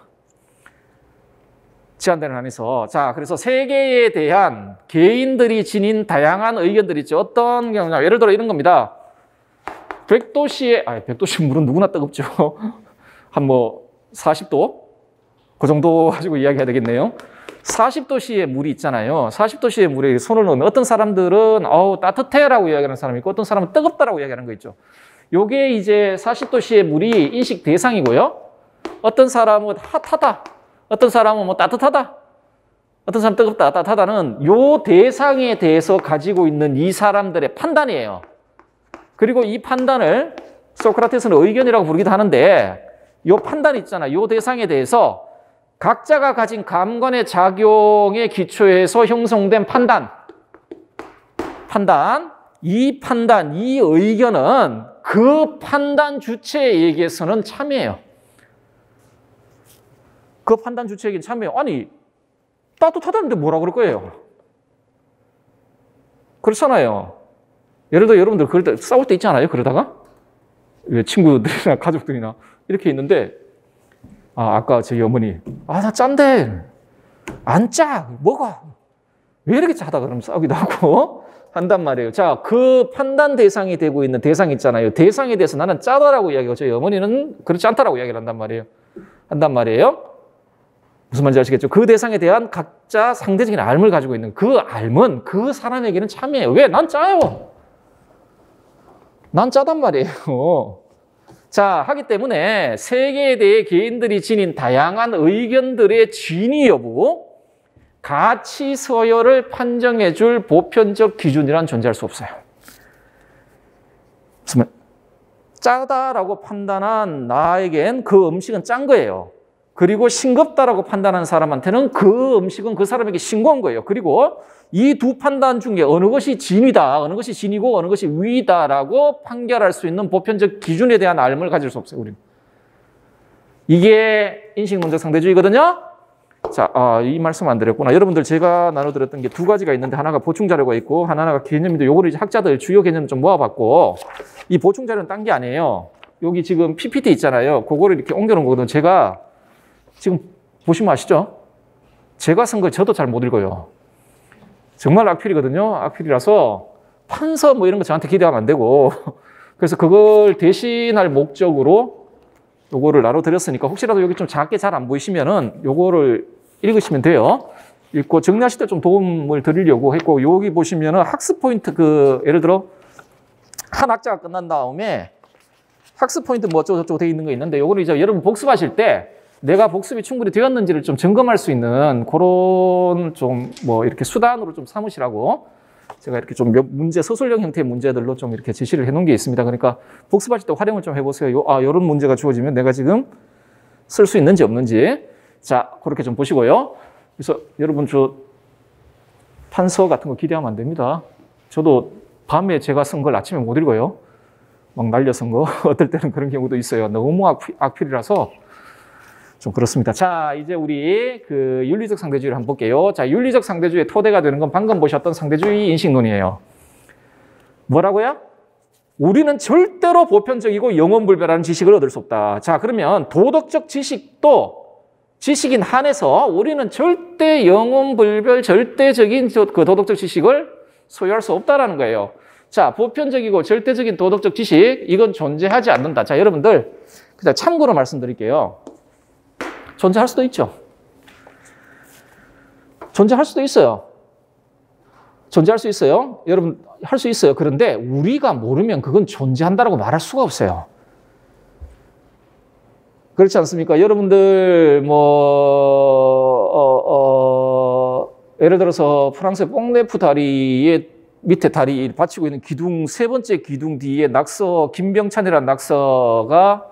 자, 그래서 세계에 대한 개인들이 지닌 다양한 의견들이 있죠. 어떤 경우냐. 예를 들어 이런 겁니다. 100도씨 물은 누구나 뜨겁죠. 한 40도? 그 정도 가지고 이야기해야 되겠네요. 40도씨의 물이 있잖아요. 40도씨의 물에 손을 넣으면 어떤 사람들은 따뜻해라고 이야기하는 사람이 있고 어떤 사람은 뜨겁다라고 이야기하는 거 있죠. 요게 이제 40도씨의 물이 인식 대상이고요. 어떤 사람은 핫하다. 어떤 사람은 따뜻하다. 어떤 사람은 뜨겁다, 따뜻하다는 요 대상에 대해서 가지고 있는 이 사람들의 판단이에요. 그리고 이 판단을 소크라테스는 의견이라고 부르기도 하는데 요 판단 있잖아. 요 대상에 대해서 각자가 가진 감관의 작용에 기초해서 형성된 판단, 이 의견은 그 판단 주체에게서는 참여해요. 그 판단 주체에게는 참여해요. 아니, 따뜻하다는데 뭐라 그럴 거예요? 그렇잖아요. 예를 들어 여러분들 그럴 때 싸울 때 있지 않아요? 그러다가? 친구들이나 가족들이나 이렇게 있는데 아까 저희 어머니 나 짠데 안 짜 뭐가 왜 이렇게 짜다 그러면 싸우기도 하고 한단 말이에요. 자, 그 판단 대상이 되고 있는 대상 있잖아요. 대상에 대해서 나는 짜다라고 이야기하고 저희 어머니는 그렇지 않다라고 이야기를 한단 말이에요. 무슨 말인지 아시겠죠? 그 대상에 대한 각자 상대적인 알을 가지고 있는 그 알은 그 사람에게는 참여해요. 왜? 난 짜요. 난 짜단 말이에요. 자, 하기 때문에 세계에 대해 개인들이 지닌 다양한 의견들의 진위 여부, 가치 서열을 판정해 줄 보편적 기준이란 존재할 수 없어요. 무슨 말? 짜다라고 판단한 나에겐 그 음식은 짠 거예요. 그리고 싱겁다라고 판단한 사람한테는 그 음식은 그 사람에게 싱거운 거예요. 그리고 이 두 판단 중에 어느 것이 진위다, 어느 것이 진이고 어느 것이 위다라고 판결할 수 있는 보편적 기준에 대한 알을 가질 수 없어요, 우리는. 이게 인식론적 상대주의거든요. 자, 이 말씀 안 드렸구나. 여러분들 제가 나눠드렸던 게 두 가지가 있는데 하나가 보충 자료가 있고 하나가 개념인데 요거를 이제 학자들 주요 개념을 좀 모아봤고 이 보충 자료는 딴 게 아니에요. 여기 지금 PPT 있잖아요. 그거를 이렇게 옮겨놓은 거거든요. 제가 지금 보시면 아시죠? 제가 쓴 걸 저도 잘 못 읽어요. 정말 악필이거든요. 악필이라서 판서 뭐 이런 거 저한테 기대하면 안 되고 그래서 그걸 대신할 목적으로 요거를 나눠드렸으니까 혹시라도 여기 좀 작게 잘 안 보이시면은 요거를 읽으시면 돼요. 읽고 정리하실 때 좀 도움을 드리려고 했고 여기 보시면은 학습 포인트 예를 들어 한 학자가 끝난 다음에 학습 포인트 뭐 어쩌고저쩌고 되어 있는 거 있는데 요거를 이제 여러분 복습하실 때 내가 복습이 충분히 되었는지를 좀 점검할 수 있는 그런 좀 뭐 이렇게 수단으로 좀 삼으시라고 제가 이렇게 좀 문제, 서술형 형태의 문제들로 좀 이렇게 제시를 해 놓은 게 있습니다. 그러니까 복습하실 때 활용을 좀 해보세요. 이런 문제가 주어지면 내가 지금 쓸 수 있는지 없는지. 자, 그렇게 좀 보시고요. 그래서 여러분 판서 같은 거 기대하면 안 됩니다. 저도 밤에 제가 쓴 걸 아침에 못 읽어요. 막 날려 쓴 거. 어떨 때는 그런 경우도 있어요. 너무 악필이라서. 좀 그렇습니다. 자, 이제 우리 윤리적 상대주의를 한번 볼게요. 자, 윤리적 상대주의의 토대가 되는 건 방금 보셨던 상대주의 인식론이에요. 뭐라고요? 우리는 절대로 보편적이고 영원불변하는 지식을 얻을 수 없다. 자, 그러면 도덕적 지식도 지식인 한에서 우리는 절대 영원불변, 절대적인 그 도덕적 지식을 소유할 수 없다라는 거예요. 자, 보편적이고 절대적인 도덕적 지식, 이건 존재하지 않는다. 자, 여러분들, 그냥 참고로 말씀드릴게요. 존재할 수도 있죠. 존재할 수도 있어요. 존재할 수 있어요. 여러분, 할 수 있어요. 그런데 우리가 모르면 그건 존재한다라고 말할 수가 없어요. 그렇지 않습니까? 여러분들, 예를 들어서 프랑스의 뽕네프 다리의 밑에 다리 받치고 있는 기둥, 세 번째 기둥 뒤에 낙서, 김병찬이라는 낙서가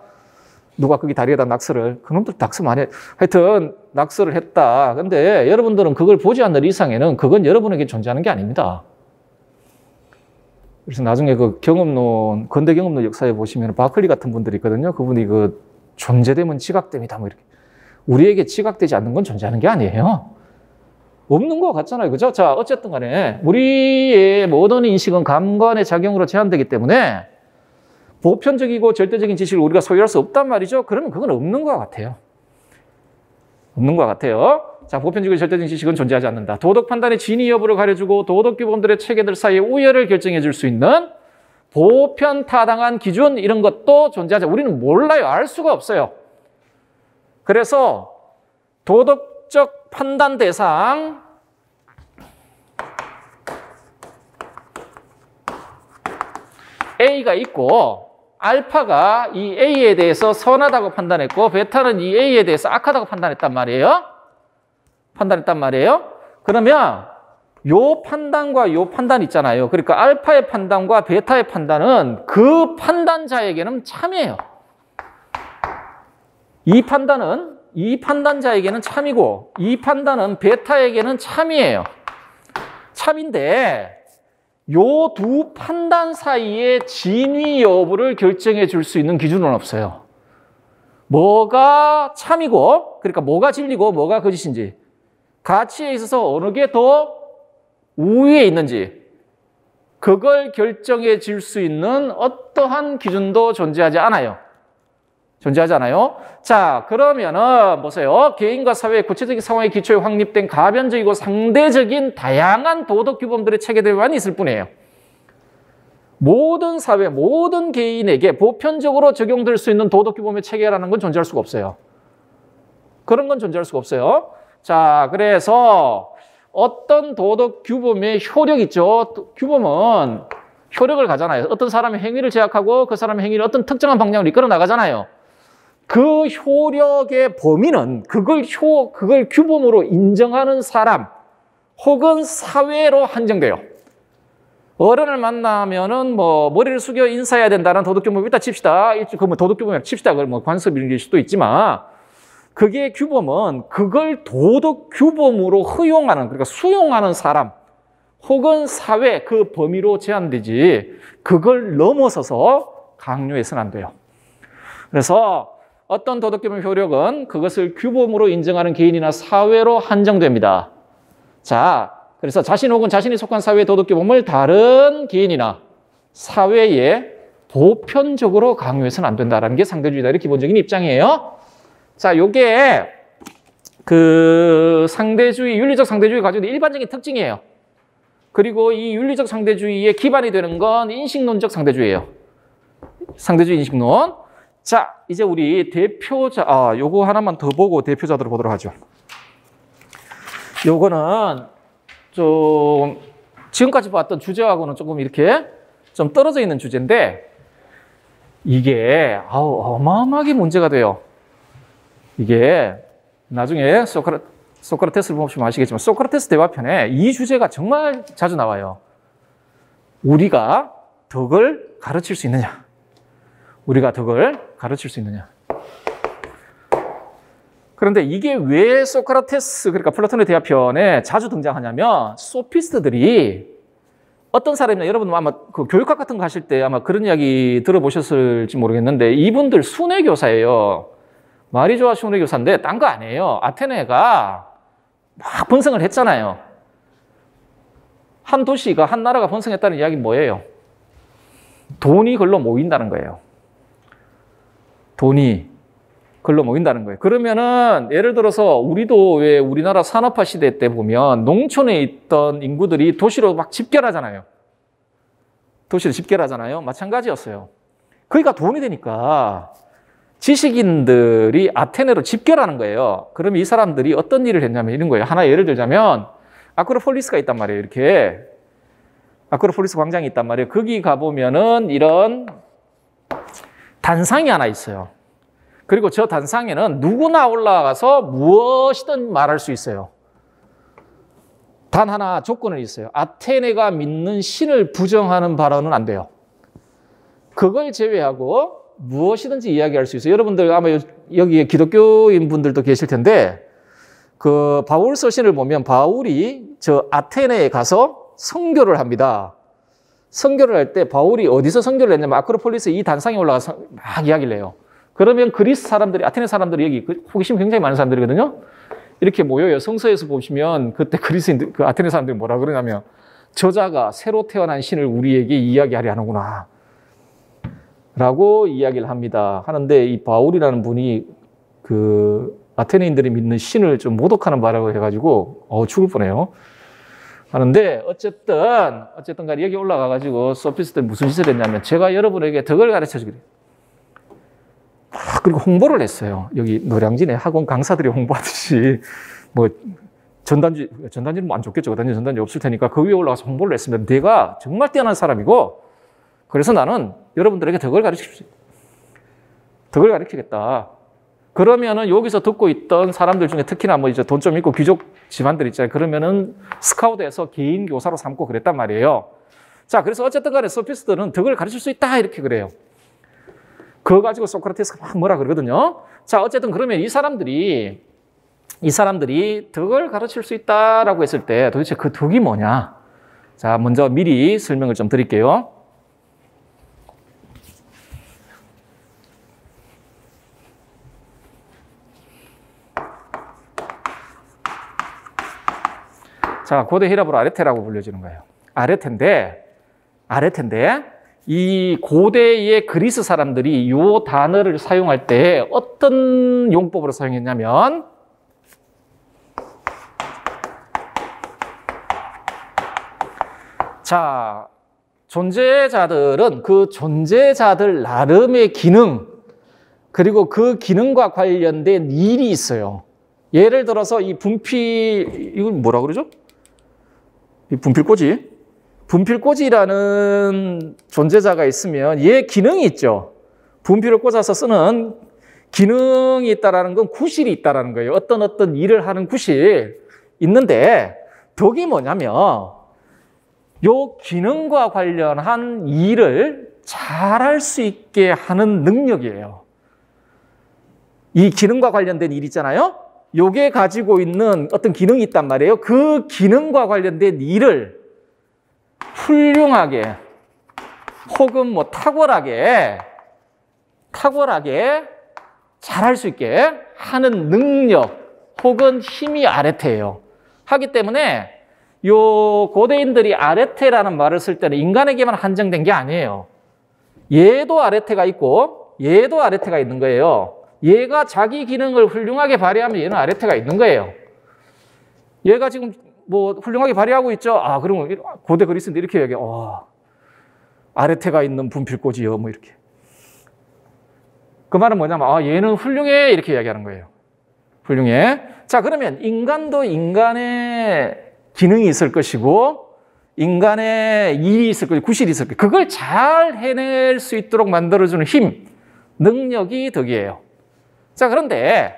누가 거기 다리에다 낙서를, 그놈들 낙서 많이 해. 하여튼 낙서를 했다. 근데 여러분들은 그걸 보지 않는 이상에는 그건 여러분에게 존재하는 게 아닙니다. 그래서 나중에 그 경험론, 근대 경험론 역사에 보시면 바클리 같은 분들이 있거든요. 그분이 그 존재됨은 지각됨이다. 뭐 이렇게. 우리에게 지각되지 않는 건 존재하는 게 아니에요. 없는 것 같잖아요. 그죠? 자, 어쨌든 간에 우리의 모든 인식은 감관의 작용으로 제한되기 때문에 보편적이고 절대적인 지식을 우리가 소유할 수 없단 말이죠. 그러면 그건 없는 것 같아요. 없는 것 같아요. 자, 보편적이고 절대적인 지식은 존재하지 않는다. 도덕 판단의 진위 여부를 가려주고 도덕 규범들의 체계들 사이의 우열을 결정해 줄 수 있는 보편 타당한 기준 이런 것도 존재하지 않는다. 우리는 몰라요. 알 수가 없어요. 그래서 도덕적 판단 대상 A가 있고 알파가 이 A에 대해서 선하다고 판단했고 베타는 이 A에 대해서 악하다고 판단했단 말이에요. 그러면 요 판단과 요 판단 있잖아요. 그러니까 알파의 판단과 베타의 판단은 그 판단자에게는 참이에요. 이 판단자에게는 참이고 이 판단은 베타에게는 참이에요. 참인데 요 두 판단 사이의 진위 여부를 결정해 줄 수 있는 기준은 없어요. 뭐가 참이고, 그러니까 뭐가 진리고 뭐가 거짓인지, 가치에 있어서 어느 게 더 우위에 있는지, 그걸 결정해 줄 수 있는 어떠한 기준도 존재하지 않아요. 자, 그러면은 보세요. 개인과 사회의 구체적인 상황에 기초에 확립된 가변적이고 상대적인 다양한 도덕 규범들의 체계들만 있을 뿐이에요. 모든 사회, 모든 개인에게 보편적으로 적용될 수 있는 도덕 규범의 체계라는 건 존재할 수가 없어요. 그런 건 존재할 수가 없어요. 자, 그래서 어떤 도덕 규범의 효력 있죠. 규범은 효력을 가잖아요. 어떤 사람의 행위를 제약하고 그 사람의 행위를 어떤 특정한 방향으로 이끌어 나가잖아요. 그 효력의 범위는 그걸 규범으로 인정하는 사람 혹은 사회로 한정돼요. 어른을 만나면은 뭐 머리를 숙여 인사해야 된다는 도덕규범을 일단 칩시다. 그러면 도덕규범을 칩시다. 그걸 뭐 관습일 수도 있지만 그게 규범은 그걸 도덕규범으로 허용하는, 그러니까 수용하는 사람 혹은 사회 그 범위로 제한되지 그걸 넘어서서 강요해서는 안 돼요. 그래서 어떤 도덕규범 효력은 그것을 규범으로 인정하는 개인이나 사회로 한정됩니다. 자, 그래서 자신 혹은 자신이 속한 사회의 도덕규범을 다른 개인이나 사회에 보편적으로 강요해서는 안 된다는 게 상대주의자의 기본적인 입장이에요. 자, 요게 그 윤리적 상대주의가 가지고 있는 일반적인 특징이에요. 그리고 이 윤리적 상대주의의 기반이 되는 건 인식론적 상대주의예요. 상대주의 인식론. 자, 이제 우리 대표자, 요거 하나만 더 보고 대표자들을 보도록 하죠. 요거는 좀 지금까지 봤던 주제하고는 조금 이렇게 좀 떨어져 있는 주제인데 이게 어마어마하게 문제가 돼요. 이게 나중에 소크라테스를 보시면 아시겠지만 소크라테스 대화편에 이 주제가 정말 자주 나와요. 우리가 덕을 가르칠 수 있느냐? 우리가 덕을 가르칠 수 있느냐? 그런데 이게 왜 소크라테스, 그러니까 플라톤의 대화편에 자주 등장하냐면 소피스트들이 어떤 사람이냐, 여러분 아마 그 교육학 같은 거 하실 때 아마 그런 이야기 들어보셨을지 모르겠는데 이분들 순회 교사예요. 말이 좋아 순회 교사인데 딴 거 아니에요. 아테네가 막 번성을 했잖아요. 한 도시가, 한 나라가 번성했다는 이야기는 뭐예요? 돈이 글로 모인다는 거예요. 돈이 글로 모인다는 거예요. 그러면은 예를 들어서 우리도 왜 우리나라 산업화 시대 때 보면 농촌에 있던 인구들이 도시로 막 집결하잖아요. 마찬가지였어요. 그러니까 돈이 되니까 지식인들이 아테네로 집결하는 거예요. 그러면 이 사람들이 어떤 일을 했냐면 이런 거예요. 하나 예를 들자면 아크로폴리스가 있단 말이에요. 이렇게 아크로폴리스 광장이 있단 말이에요. 거기 가보면은 이런 단상이 하나 있어요. 그리고 저 단상에는 누구나 올라가서 무엇이든 말할 수 있어요. 단 하나 조건은 있어요. 아테네가 믿는 신을 부정하는 발언은 안 돼요. 그걸 제외하고 무엇이든지 이야기할 수 있어요. 여러분들 아마 여기에 기독교인 분들도 계실 텐데 그 바울 서신을 보면 바울이 저 아테네에 가서 선교를 합니다. 선교를 할 때 바울이 어디서 선교를 했냐면 아크로폴리스 이 단상에 올라가서 막 이야기를 해요. 그러면 그리스 사람들이, 아테네 사람들이 여기 호기심 굉장히 많은 사람들이거든요. 이렇게 모여요. 성서에서 보시면 그때 그리스인들, 그 아테네 사람들이 뭐라 그러냐면 저자가 새로 태어난 신을 우리에게 이야기하려 하는구나 라고 이야기를 합니다. 하는데 이 바울이라는 분이 그 아테네인들이 믿는 신을 좀 모독하는 바라고 해가지고 죽을 뻔해요. 하는데 어쨌든 간에 여기 올라가가지고 소피스트들 무슨 짓을 했냐면 제가 여러분에게 덕을 가르쳐 주기로 그리고 홍보를 했어요. 여기 노량진에 학원 강사들이 홍보하듯이 뭐 전단지는 뭐 안 좋겠죠. 전단지 없을 테니까 그 위에 올라가서 홍보를 했습니다. 내가 정말 뛰어난 사람이고 그래서 나는 여러분들에게 덕을 가르치겠다. 그러면은 여기서 듣고 있던 사람들 중에 특히나 뭐 이제 돈 좀 있고 귀족 집안들 있잖아요. 그러면은 스카우트에서 개인 교사로 삼고 그랬단 말이에요. 자, 그래서 어쨌든 간에 소피스트들은 덕을 가르칠 수 있다 이렇게 그래요. 그거 가지고 소크라테스가 막 뭐라 그러거든요. 자, 어쨌든 그러면 이 사람들이 덕을 가르칠 수 있다라고 했을 때 도대체 그 덕이 뭐냐? 자, 먼저 미리 설명을 좀 드릴게요. 자, 고대 히라브로 아레테라고 불려지는 거예요. 아레테인데 이 고대의 그리스 사람들이 이 단어를 사용할 때 어떤 용법으로 사용했냐면 자, 존재자들은 그 존재자들 나름의 기능 그리고 그 기능과 관련된 일이 있어요. 예를 들어서 이 분필, 이걸 뭐라 그러죠? 이 분필꽂이라는 존재자가 있으면 얘 기능이 있죠. 분필을 꽂아서 쓰는 기능이 있다라는 건 구실이 있다라는 거예요. 어떤 일을 하는 구실 있는데 덕이 뭐냐면 요 기능과 관련한 일을 잘할 수 있게 하는 능력이에요. 이 기능과 관련된 일 있잖아요. 요게 가지고 있는 어떤 기능이 있단 말이에요. 그 기능과 관련된 일을 훌륭하게 혹은 뭐 탁월하게 잘할 수 있게 하는 능력 혹은 힘이 아레테예요. 하기 때문에 요 고대인들이 아레테라는 말을 쓸 때는 인간에게만 한정된 게 아니에요. 얘도 아레테가 있고 얘도 아레테가 있는 거예요. 얘가 자기 기능을 훌륭하게 발휘하면 얘는 아레테가 있는 거예요. 얘가 지금 뭐 훌륭하게 발휘하고 있죠. 아, 그러면 고대 그리스인들 이렇게 얘기해요. 아레테가 있는 분필꽂이요. 뭐 이렇게. 그 말은 뭐냐면 얘는 훌륭해 이렇게 이야기하는 거예요. 훌륭해. 자, 그러면 인간도 인간의 기능이 있을 것이고 인간의 일이 있을 것이고 구실이 있을 것이고 그걸 잘 해낼 수 있도록 만들어주는 힘, 능력이 덕이에요. 자, 그런데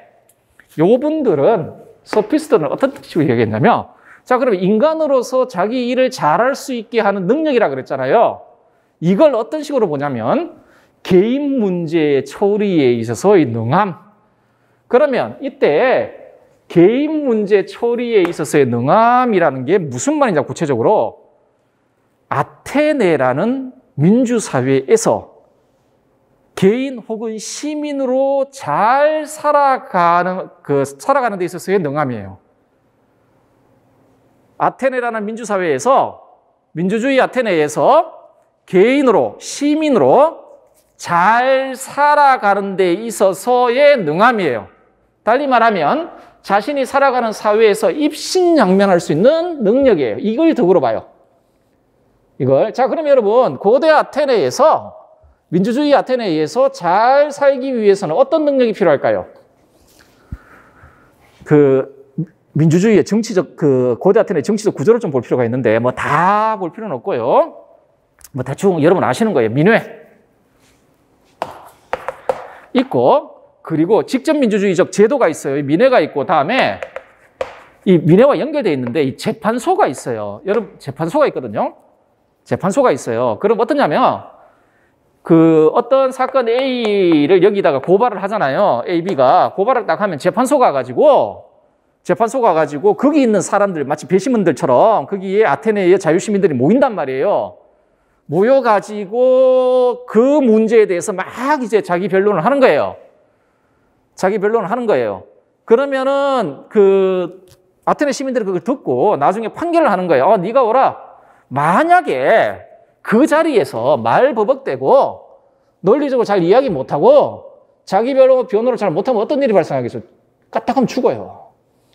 요분들은 소피스트는 어떤 식으로 얘기했냐면 자, 그러면 인간으로서 자기 일을 잘할 수 있게 하는 능력이라 그랬잖아요. 이걸 어떤 식으로 보냐면 개인 문제의 처리에 있어서의 능함. 그러면 이때 개인 문제 처리에 있어서의 능함이라는 게 무슨 말이냐 구체적으로 아테네라는 민주사회에서 개인 혹은 시민으로 잘 살아가는 데 있어서의 능함이에요. 아테네라는 민주사회에서 민주주의 아테네에서 개인으로 시민으로 잘 살아가는 데 있어서의 능함이에요. 달리 말하면 자신이 살아가는 사회에서 입신양면할 수 있는 능력이에요. 이걸 덕으로 봐요. 이걸. 자, 그럼 여러분 고대 아테네에서 민주주의 아테네에서 잘 살기 위해서는 어떤 능력이 필요할까요? 민주주의의 정치적, 고대 아테네의 정치적 구조를 좀 볼 필요가 있는데, 뭐 다 볼 필요는 없고요. 뭐 대충 여러분 아시는 거예요. 민회. 있고, 그리고 직접 민주주의적 제도가 있어요. 민회가 있고, 다음에 이 민회와 연결되어 있는데, 이 재판소가 있어요. 여러분, 재판소가 있거든요. 재판소가 있어요. 그럼 어떠냐면, 어떤 사건 A를 여기다가 고발을 하잖아요. A, B가. 고발을 딱 하면 재판소가 가지고 거기 있는 사람들, 마치 배심원들처럼 거기에 아테네의 자유시민들이 모인단 말이에요. 모여가지고 그 문제에 대해서 막 이제 자기 변론을 하는 거예요. 자기 변론을 하는 거예요. 그러면은 그 아테네 시민들이 그걸 듣고 나중에 판결을 하는 거예요. 네가 오라. 만약에 그 자리에서 말 버벅대고 논리적으로 잘 이야기 못하고 자기 변호를 잘 못하면 어떤 일이 발생하겠죠? 까딱하면 죽어요.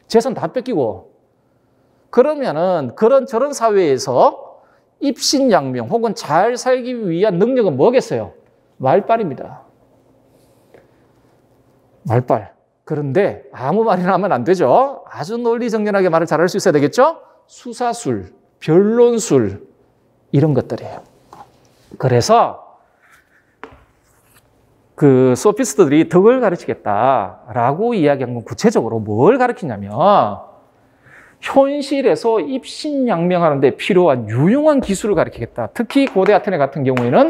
재산 다 뺏기고. 그러면은 저런 사회에서 입신양명 혹은 잘 살기 위한 능력은 뭐겠어요? 말빨입니다. 말빨. 그런데 아무 말이나 하면 안 되죠. 아주 논리정연하게 말을 잘할 수 있어야 되겠죠? 수사술, 변론술 이런 것들이에요. 그래서 그 소피스트들이 덕을 가르치겠다라고 이야기한 건 구체적으로 뭘 가르치냐면 현실에서 입신양명하는 데 필요한 유용한 기술을 가르치겠다. 특히 고대 아테네 같은 경우에는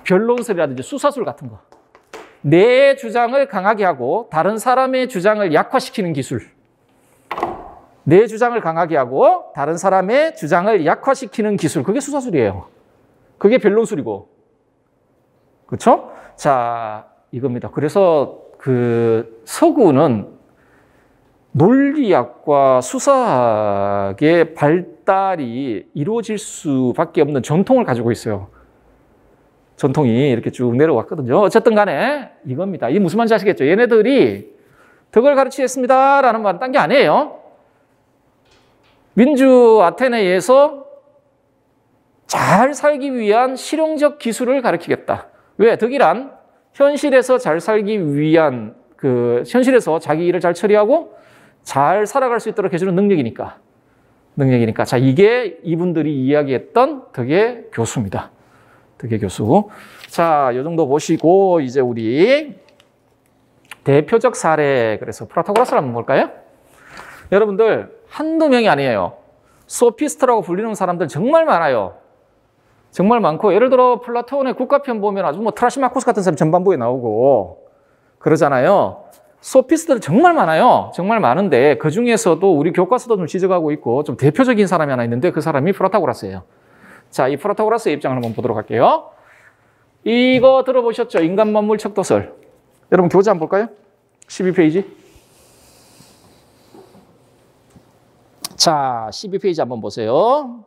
변론술이라든지 수사술 같은 거. 내 주장을 강하게 하고 다른 사람의 주장을 약화시키는 기술. 내 주장을 강하게 하고 다른 사람의 주장을 약화시키는 기술. 그게 수사술이에요. 그게 변론술이고. 그렇죠? 자, 이겁니다. 그래서 그 서구는 논리학과 수사학의 발달이 이루어질 수밖에 없는 전통을 가지고 있어요. 전통이 이렇게 쭉 내려왔거든요. 어쨌든 간에 이겁니다. 이게 무슨 말인지 아시겠죠? 얘네들이 덕을 가르치겠습니다라는 말은 딴 게 아니에요. 민주 아테네에서 잘 살기 위한 실용적 기술을 가르치겠다. 왜? 덕이란 현실에서 잘 살기 위한 현실에서 자기 일을 잘 처리하고 잘 살아갈 수 있도록 해주는 능력이니까. 자, 이게 이분들이 이야기했던 덕의 교수입니다. 덕의 교수. 자, 이 정도 보시고 이제 우리 대표적 사례, 그래서 프로타고라스를 한번 볼까요? 여러분들 한두 명이 아니에요. 소피스트라고 불리는 사람들 정말 많아요. 정말 많고, 예를 들어 플라톤의 국가편 보면 아주 뭐 트라시마코스 같은 사람 전반부에 나오고 그러잖아요. 소피스트들 정말 많아요. 정말 많은데 그 중에서도 우리 교과서도 좀 지적하고 있고 좀 대표적인 사람이 하나 있는데 그 사람이 프로타고라스예요. 자, 이 프로타고라스의 입장을 한번 보도록 할게요. 이거 들어보셨죠? 인간 만물 척도설. 여러분 교재 한번 볼까요? 12페이지. 자, 12페이지 한번 보세요.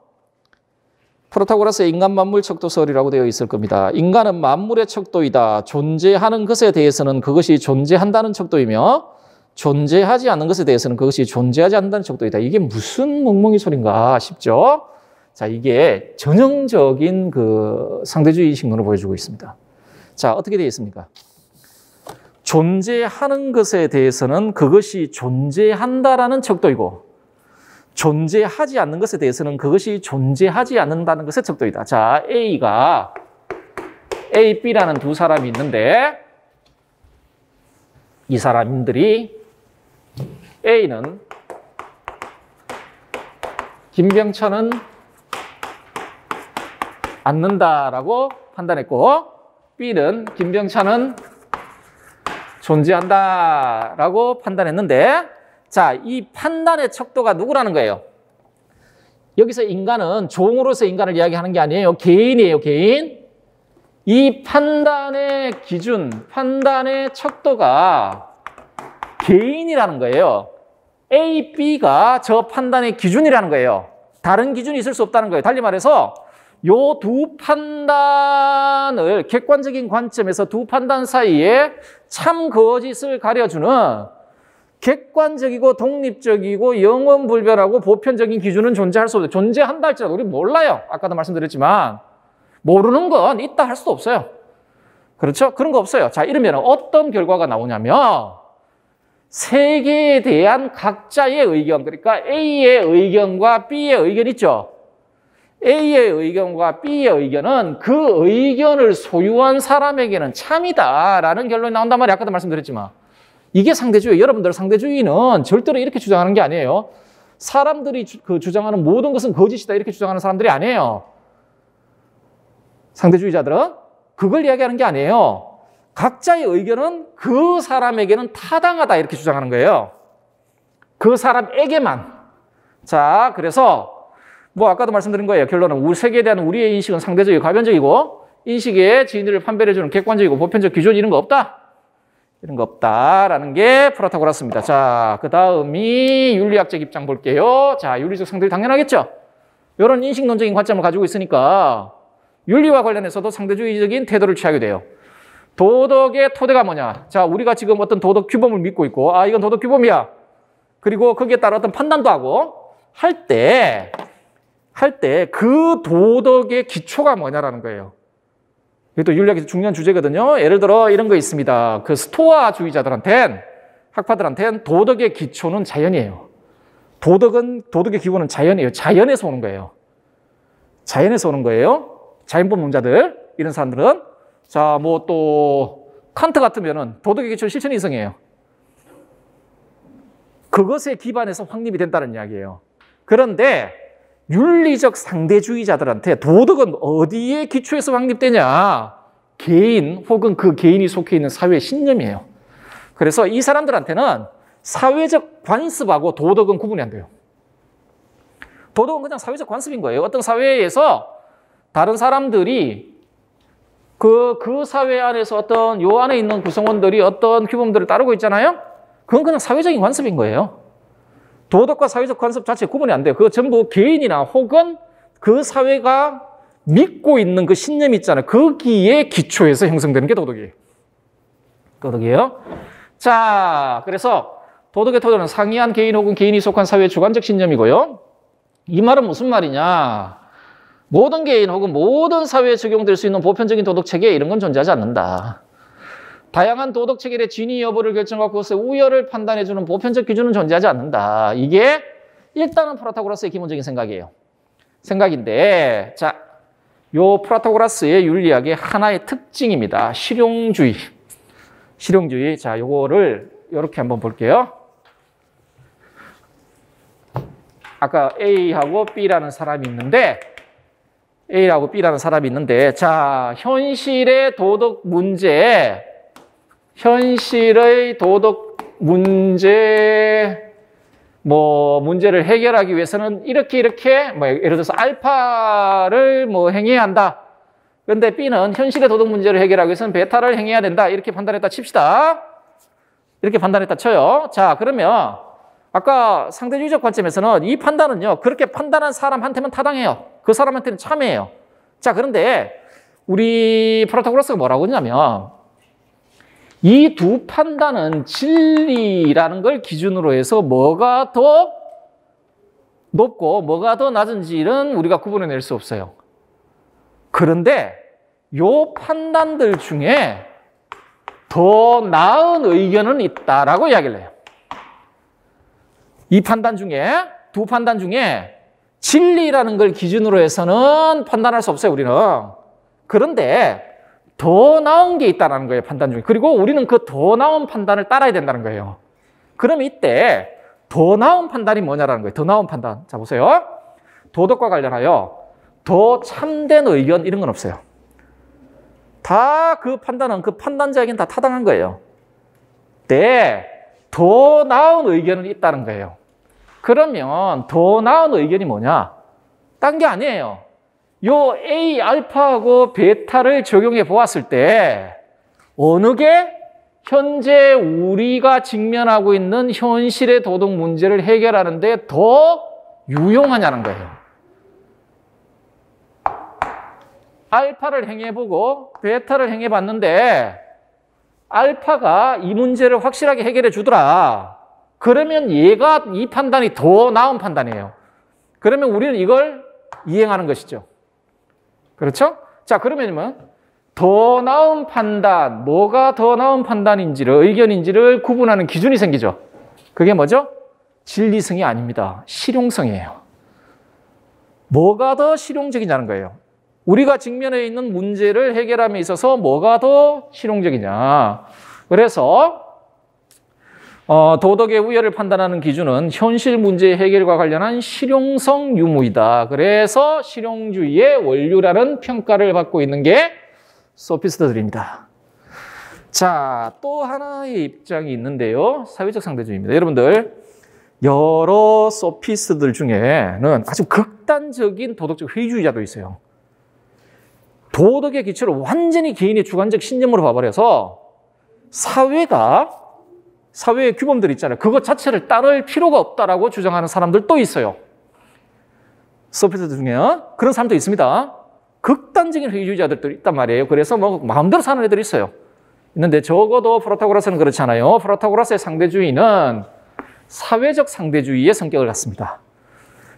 프로타고라스의 인간 만물 척도설이라고 되어 있을 겁니다. 인간은 만물의 척도이다. 존재하는 것에 대해서는 그것이 존재한다는 척도이며 존재하지 않는 것에 대해서는 그것이 존재하지 않는다는 척도이다. 이게 무슨 멍멍이 소린가 싶죠? 자, 이게 전형적인 그 상대주의 신론을 보여주고 있습니다. 자, 어떻게 되어 있습니까? 존재하는 것에 대해서는 그것이 존재한다라는 척도이고 존재하지 않는 것에 대해서는 그것이 존재하지 않는다는 것의 척도이다. 자, A, B라는 두 사람이 있는데 이 사람들이 A는 김병천은 않는다라고 판단했고 B는 김병천은 존재한다라고 판단했는데 자, 이 판단의 척도가 누구라는 거예요? 여기서 인간은 종으로서 인간을 이야기하는 게 아니에요. 개인이에요, 개인. 이 판단의 기준, 판단의 척도가 개인이라는 거예요. A, B가 저 판단의 기준이라는 거예요. 다른 기준이 있을 수 없다는 거예요. 달리 말해서 요 두 판단을 객관적인 관점에서 두 판단 사이에 참 거짓을 가려주는 객관적이고 독립적이고 영원불변하고 보편적인 기준은 존재할 수 없어요. 존재한다 할지라도 우리 몰라요. 아까도 말씀드렸지만 모르는 건 있다 할 수도 없어요. 그렇죠? 그런 거 없어요. 자, 이러면 어떤 결과가 나오냐면 세계에 대한 각자의 의견, 그러니까 A의 의견과 B의 의견 있죠? A의 의견과 B의 의견은 그 의견을 소유한 사람에게는 참이다라는 결론이 나온단 말이에요. 아까도 말씀드렸지만. 이게 상대주의. 여러분들 상대주의는 절대로 이렇게 주장하는 게 아니에요. 사람들이 주장하는 모든 것은 거짓이다 이렇게 주장하는 사람들이 아니에요. 상대주의자들은 그걸 이야기하는 게 아니에요. 각자의 의견은 그 사람에게는 타당하다 이렇게 주장하는 거예요. 그 사람에게만. 자, 그래서 뭐 아까도 말씀드린 거예요. 결론은 우리 세계에 대한 우리의 인식은 상대적이고 가변적이고 인식의 진위를 판별해주는 객관적이고 보편적 기준 이런 거 없다. 이런 거 없다라는 게 프로타고라스입니다. 자, 그 다음이 윤리학적 입장 볼게요. 자, 윤리적 상대주의 당연하겠죠. 이런 인식론적인 관점을 가지고 있으니까 윤리와 관련해서도 상대주의적인 태도를 취하게 돼요. 도덕의 토대가 뭐냐? 자, 우리가 지금 어떤 도덕 규범을 믿고 있고, 아, 이건 도덕 규범이야. 그리고 거기에 따라 어떤 판단도 하고 할 때 그 도덕의 기초가 뭐냐라는 거예요. 이게 또 윤리학에서 중요한 주제거든요. 예를 들어 이런 거 있습니다. 그 스토아주의자들한텐, 학파들한텐 도덕의 기초는 자연이에요. 도덕의 기본은 자연이에요. 자연에서 오는 거예요. 자연에서 오는 거예요. 자연법론자들, 이런 사람들은. 자, 뭐 또 칸트 같으면은 도덕의 기초는 실천의 이성이에요. 그것에 기반해서 확립이 된다는 이야기예요. 그런데 윤리적 상대주의자들한테 도덕은 어디에 기초해서 확립되냐? 개인 혹은 그 개인이 속해 있는 사회의 신념이에요. 그래서 이 사람들한테는 사회적 관습하고 도덕은 구분이 안 돼요. 도덕은 그냥 사회적 관습인 거예요. 어떤 사회에서 다른 사람들이 그 사회 안에서 어떤 요 안에 있는 구성원들이 어떤 규범들을 따르고 있잖아요. 그건 그냥 사회적인 관습인 거예요. 도덕과 사회적 관습 자체 구분이 안 돼요. 그거 전부 개인이나 혹은 그 사회가 믿고 있는 그 신념이 있잖아요. 거기에 기초해서 형성되는 게 도덕이에요. 도덕이에요. 자, 그래서 도덕의 토대는 상이한 개인 혹은 개인이 속한 사회의 주관적 신념이고요. 이 말은 무슨 말이냐? 모든 개인 혹은 모든 사회에 적용될 수 있는 보편적인 도덕 체계 이런 건 존재하지 않는다. 다양한 도덕 체계의 진위 여부를 결정하고 그것의 우열을 판단해주는 보편적 기준은 존재하지 않는다. 이게 일단은 프로타고라스의 기본적인 생각이에요. 생각인데, 자, 요 프로타고라스의 윤리학의 하나의 특징입니다. 실용주의. 실용주의. 자, 요거를 이렇게 한번 볼게요. 아까 A하고 B라는 사람이 있는데, A하고 B라는 사람이 있는데, 자, 현실의 도덕 문제, 현실의 도덕 문제, 문제를 해결하기 위해서는 이렇게, 예를 들어서 알파를 행해야 한다. 그런데 B는 현실의 도덕 문제를 해결하기 위해서는 베타를 행해야 된다. 이렇게 판단했다 칩시다. 이렇게 판단했다 쳐요. 자, 그러면 아까 상대주의적 관점에서는 이 판단은요, 그렇게 판단한 사람한테만 타당해요. 그 사람한테는 참해요. 자, 그런데 우리 프로타고라스가 뭐라고 하냐면, 이 두 판단은 진리라는 걸 기준으로 해서 뭐가 더 높고 뭐가 더 낮은지는 우리가 구분해낼 수 없어요. 그런데 요 판단들 중에 더 나은 의견은 있다라고 이야기를 해요. 이 판단 중에, 두 판단 중에 진리라는 걸 기준으로 해서는 판단할 수 없어요, 우리는. 그런데 더 나은 게 있다는 거예요, 판단 중에. 그리고 우리는 그 더 나은 판단을 따라야 된다는 거예요. 그럼 이때 더 나은 판단이 뭐냐라는 거예요. 더 나은 판단. 자, 보세요. 도덕과 관련하여 더 참된 의견 이런 건 없어요. 다 그 판단은 그 판단자에겐 다 타당한 거예요. 네, 더 나은 의견은 있다는 거예요. 그러면 더 나은 의견이 뭐냐? 딴 게 아니에요. 요 A, 알파하고 베타를 적용해 보았을 때 어느 게 현재 우리가 직면하고 있는 현실의 도덕 문제를 해결하는 데 더 유용하냐는 거예요. 알파를 행해보고 베타를 행해봤는데 알파가 이 문제를 확실하게 해결해 주더라. 그러면 얘가 이 판단이 더 나은 판단이에요. 그러면 우리는 이걸 이행하는 것이죠. 그렇죠? 자, 그러면 더 나은 판단, 뭐가 더 나은 판단인지를, 의견인지를 구분하는 기준이 생기죠. 그게 뭐죠? 진리성이 아닙니다. 실용성이에요. 뭐가 더 실용적이냐는 거예요. 우리가 직면해 있는 문제를 해결함에 있어서 뭐가 더 실용적이냐. 그래서 도덕의 우열을 판단하는 기준은 현실 문제 해결과 관련한 실용성 유무이다. 그래서 실용주의의 원류라는 평가를 받고 있는 게 소피스트들입니다. 자, 또 하나의 입장이 있는데요. 사회적 상대주의입니다. 여러분들, 여러 소피스트들 중에는 아주 극단적인 도덕적 회의주의자도 있어요. 도덕의 기초를 완전히 개인의 주관적 신념으로 봐버려서 사회의 규범들 있잖아요. 그것 자체를 따를 필요가 없다라고 주장하는 사람들도 있어요. 소피스트 중에 그런 사람도 있습니다. 극단적인 회의주의자들도 있단 말이에요. 그래서 뭐 마음대로 사는 애들이 있어요. 있는데 적어도 프로타고라스는 그렇지 않아요. 프로타고라스의 상대주의는 사회적 상대주의의 성격을 갖습니다.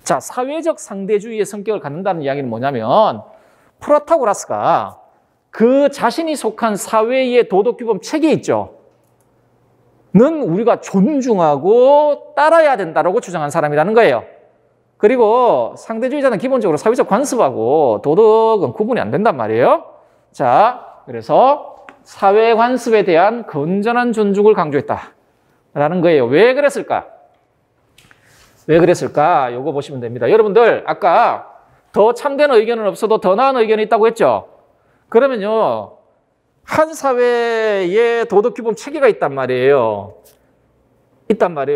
자, 사회적 상대주의의 성격을 갖는다는 이야기는 뭐냐면 프로타고라스가 그 자신이 속한 사회의 도덕규범 체계 있죠. 는 우리가 존중하고 따라야 된다고 주장한 사람이라는 거예요. 그리고 상대주의자는 기본적으로 사회적 관습하고 도덕은 구분이 안 된단 말이에요. 자, 그래서 사회 관습에 대한 건전한 존중을 강조했다라는 거예요. 왜 그랬을까? 왜 그랬을까? 요거 보시면 됩니다. 여러분들 아까 더 참된 의견은 없어도 더 나은 의견이 있다고 했죠? 그러면요, 한 사회에 도덕규범 체계가 있단 말이에요.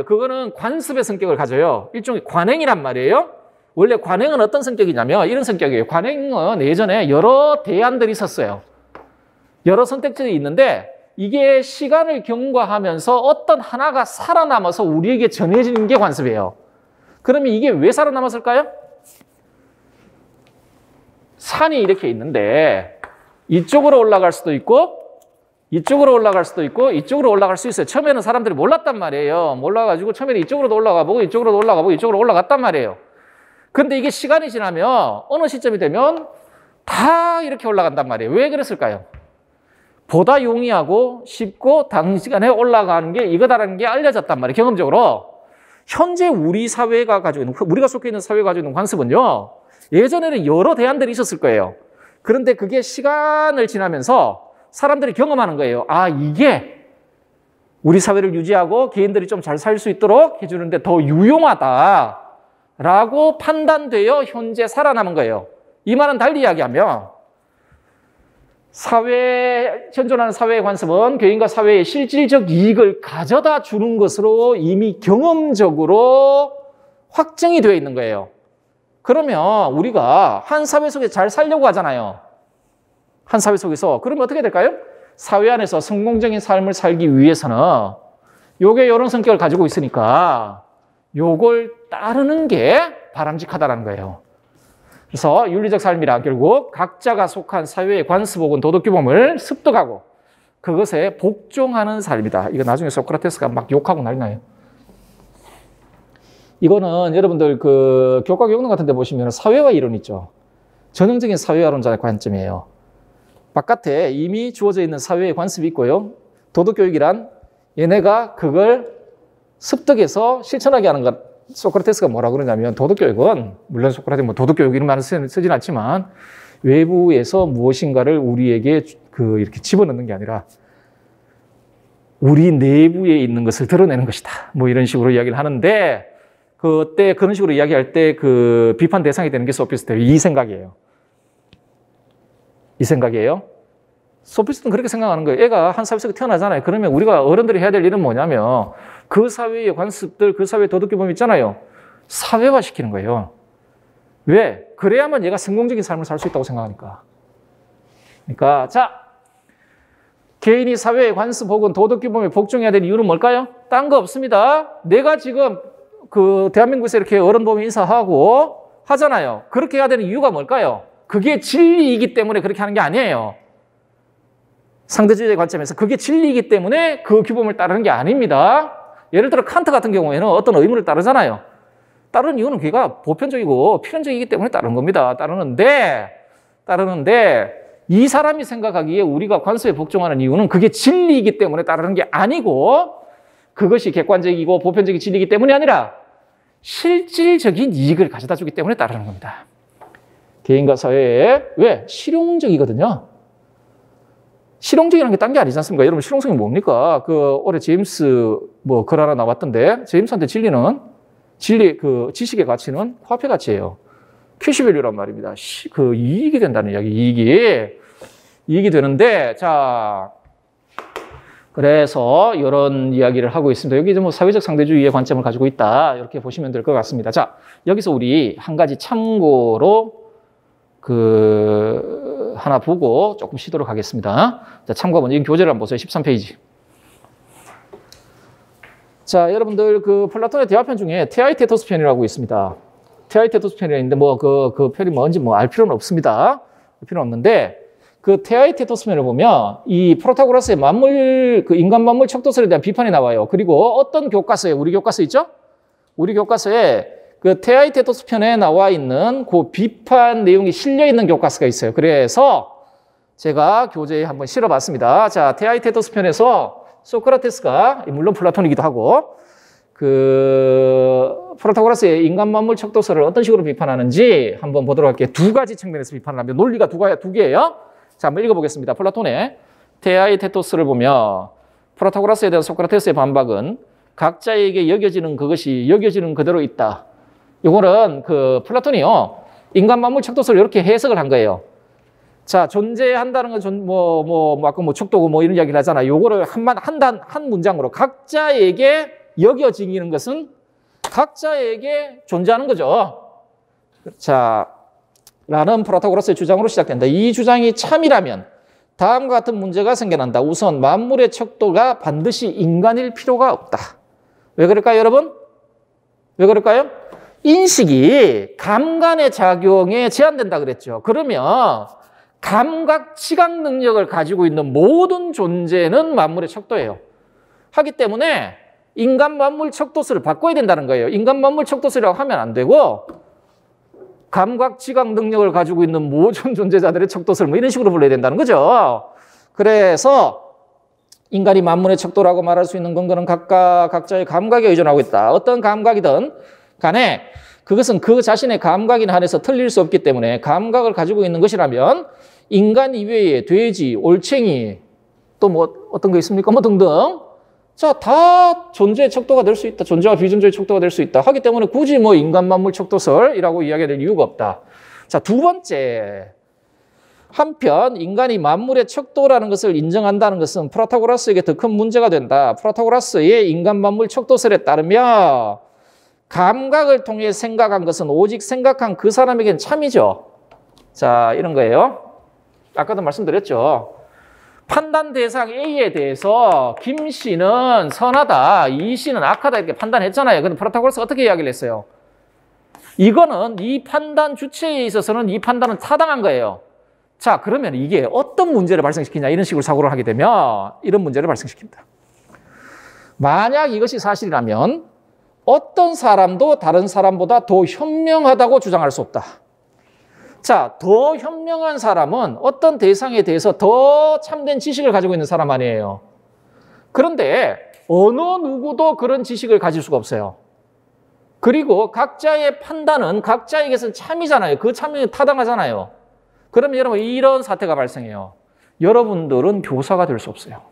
그거는 관습의 성격을 가져요. 일종의 관행이란 말이에요. 원래 관행은 어떤 성격이냐면 이런 성격이에요. 관행은 예전에 여러 대안들이 있었어요. 여러 선택지들이 있는데 이게 시간을 경과하면서 어떤 하나가 살아남아서 우리에게 전해지는 게 관습이에요. 그러면 이게 왜 살아남았을까요? 산이 이렇게 있는데 이쪽으로 올라갈 수도 있고 이쪽으로 올라갈 수도 있고 이쪽으로 올라갈 수 있어요. 처음에는 사람들이 몰랐단 말이에요. 몰라가지고 처음에는 이쪽으로도 올라가 보고 이쪽으로도 올라가 보고 이쪽으로 올라갔단 말이에요. 그런데 이게 시간이 지나면 어느 시점이 되면 다 이렇게 올라간단 말이에요. 왜 그랬을까요? 보다 용이하고 쉽고 단시간에 올라가는 게 이거다라는 게 알려졌단 말이에요. 경험적으로. 현재 우리 사회가 가지고 있는, 우리가 속해 있는 사회가 가지고 있는 관습은요, 예전에는 여러 대안들이 있었을 거예요. 그런데 그게 시간을 지나면서 사람들이 경험하는 거예요. 아, 이게 우리 사회를 유지하고 개인들이 좀 잘 살 수 있도록 해주는데 더 유용하다라고 판단되어 현재 살아남은 거예요. 이 말은 달리 이야기하면 현존하는 사회의 관습은 개인과 사회의 실질적 이익을 가져다 주는 것으로 이미 경험적으로 확정이 되어 있는 거예요. 그러면 우리가 한 사회 속에서 잘 살려고 하잖아요. 한 사회 속에서. 그러면 어떻게 될까요? 사회 안에서 성공적인 삶을 살기 위해서는 요게 이런 성격을 가지고 있으니까 요걸 따르는 게 바람직하다는 거예요. 그래서 윤리적 삶이라 결국 각자가 속한 사회의 관습 혹은 도덕규범을 습득하고 그것에 복종하는 삶이다. 이거 나중에 소크라테스가 막 욕하고 난리 나요. 이거는 여러분들 그 교과 교육론 같은 데 보시면 사회화 이론 있죠. 전형적인 사회화론자의 관점이에요. 바깥에 이미 주어져 있는 사회의 관습이 있고요. 도덕교육이란 얘네가 그걸 습득해서 실천하게 하는 것. 소크라테스가 뭐라 그러냐면 도덕교육은 물론 소크라테스 뭐 도덕교육 이런 말을 쓰진 않지만 외부에서 무엇인가를 우리에게 이렇게 집어넣는 게 아니라 우리 내부에 있는 것을 드러내는 것이다. 뭐 이런 식으로 이야기를 하는데 그때 그런 식으로 이야기할 때 그 비판 대상이 되는 게 소피스트예요. 이 생각이에요. 소피스트는 그렇게 생각하는 거예요. 애가 한 사회 속에 태어나잖아요. 그러면 우리가 어른들이 해야 될 일은 뭐냐면 그 사회의 관습들, 그 사회의 도덕규범 있잖아요. 사회화시키는 거예요. 왜? 그래야만 얘가 성공적인 삶을 살 수 있다고 생각하니까. 그러니까 자, 개인이 사회의 관습 혹은 도덕규범에 복종해야 될 이유는 뭘까요? 딴 거 없습니다. 내가 지금 그 대한민국에서 이렇게 어른 보면 인사하고 하잖아요. 그렇게 해야 되는 이유가 뭘까요? 그게 진리이기 때문에 그렇게 하는 게 아니에요. 상대주의의 관점에서 그게 진리이기 때문에 그 규범을 따르는 게 아닙니다. 예를 들어 칸트 같은 경우에는 어떤 의무를 따르잖아요. 따르는 이유는 그가 보편적이고 필연적이기 때문에 따르는 겁니다. 따르는데 이 사람이 생각하기에 우리가 관습에 복종하는 이유는 그게 진리이기 때문에 따르는 게 아니고 그것이 객관적이고 보편적인 진리이기 때문이 아니라 실질적인 이익을 가져다 주기 때문에 따르는 겁니다. 개인과 사회에 왜? 실용적이거든요. 실용적이라는 게 딴 게 아니지 않습니까? 여러분 실용성이 뭡니까? 올해 제임스 글 하나 나왔던데 제임스한테 지식의 가치는 화폐 가치예요. 캐시밸류란 말입니다. 이익이 된다는 이야기, 이익이 되는데 자 그래서 이런 이야기를 하고 있습니다. 여기 뭐 사회적 상대주의의 관점을 가지고 있다. 이렇게 보시면 될 것 같습니다. 자, 여기서 우리 한 가지 참고로 하나 보고 조금 쉬도록 하겠습니다. 자, 참고 먼저 교재를 한번 보세요. 13페이지. 자, 여러분들 플라톤의 대화편 중에 테아이테토스 편이라고 있습니다. 테아이테토스 편이 있는데 그 편이 뭔지 알 필요는 없습니다. 필요는 없는데 테아이테토스 편을 보면 이 프로타고라스의 인간 만물 척도설에 대한 비판이 나와요. 그리고 어떤 교과서에, 우리 교과서 있죠? 우리 교과서에 테아이테토스 편에 나와 있는 그 비판 내용이 실려 있는 교과서가 있어요. 그래서 제가 교재에 한번 실어봤습니다. 자, 테아이테토스 편에서 소크라테스가, 물론 플라톤이기도 하고, 프로타고라스의 인간 만물 척도설을 어떤 식으로 비판하는지 한번 보도록 할게요. 두 가지 측면에서 비판을 합니다. 논리가 두 개예요. 자, 한번 읽어보겠습니다. 플라톤의 테아이테토스를 보면 프로타고라스에 대한 소크라테스의 반박은 각자에게 여겨지는 그것이 여겨지는 그대로 있다. 이거는 플라톤이요. 인간 만물 척도설을 이렇게 해석을 한 거예요. 자, 존재한다는 건 아까 척도고 이런 이야기를 하잖아요. 요거를 한 문장으로 각자에게 여겨지는 것은 각자에게 존재하는 거죠. 자, 라는 프로타고라스의 주장으로 시작된다. 이 주장이 참이라면 다음과 같은 문제가 생겨난다. 우선 만물의 척도가 반드시 인간일 필요가 없다. 왜 그럴까요, 여러분? 왜 그럴까요? 인식이 감관의 작용에 제한된다 그랬죠. 그러면 감각, 지각 능력을 가지고 있는 모든 존재는 만물의 척도예요. 하기 때문에 인간 만물 척도설을 바꿔야 된다는 거예요. 인간 만물 척도설이라고 하면 안 되고 감각, 지각 능력을 가지고 있는 모든 존재자들의 척도설 이런 식으로 불러야 된다는 거죠. 그래서 인간이 만물의 척도라고 말할 수 있는 근거는 각자의 감각에 의존하고 있다. 어떤 감각이든 간에 그것은 그 자신의 감각에 한해서 틀릴 수 없기 때문에 감각을 가지고 있는 것이라면 인간 이외에 돼지, 올챙이 또 어떤 거 있습니까? 등등. 자, 다 존재의 척도가 될 수 있다. 존재와 비존재의 척도가 될 수 있다. 하기 때문에 굳이 인간 만물 척도설이라고 이야기할 이유가 없다. 자, 두 번째. 한편 인간이 만물의 척도라는 것을 인정한다는 것은 프로타고라스에게 더 큰 문제가 된다. 프로타고라스의 인간 만물 척도설에 따르면 감각을 통해 생각한 것은 오직 생각한 그 사람에겐 참이죠. 자, 이런 거예요. 아까도 말씀드렸죠. 판단 대상 A에 대해서 김 씨는 선하다, 이 씨는 악하다 이렇게 판단했잖아요. 근데 프로타고라스가 어떻게 이야기를 했어요? 이거는 이 판단 주체에 있어서는 이 판단은 타당한 거예요. 자, 그러면 이게 어떤 문제를 발생시키냐 이런 식으로 사고를 하게 되면 이런 문제를 발생시킵니다. 만약 이것이 사실이라면 어떤 사람도 다른 사람보다 더 현명하다고 주장할 수 없다. 자, 더 현명한 사람은 어떤 대상에 대해서 더 참된 지식을 가지고 있는 사람 아니에요. 그런데 어느 누구도 그런 지식을 가질 수가 없어요. 그리고 각자의 판단은 각자에게서 참이잖아요. 그 참이 타당하잖아요. 그러면 여러분 이런 사태가 발생해요. 여러분들은 교사가 될 수 없어요.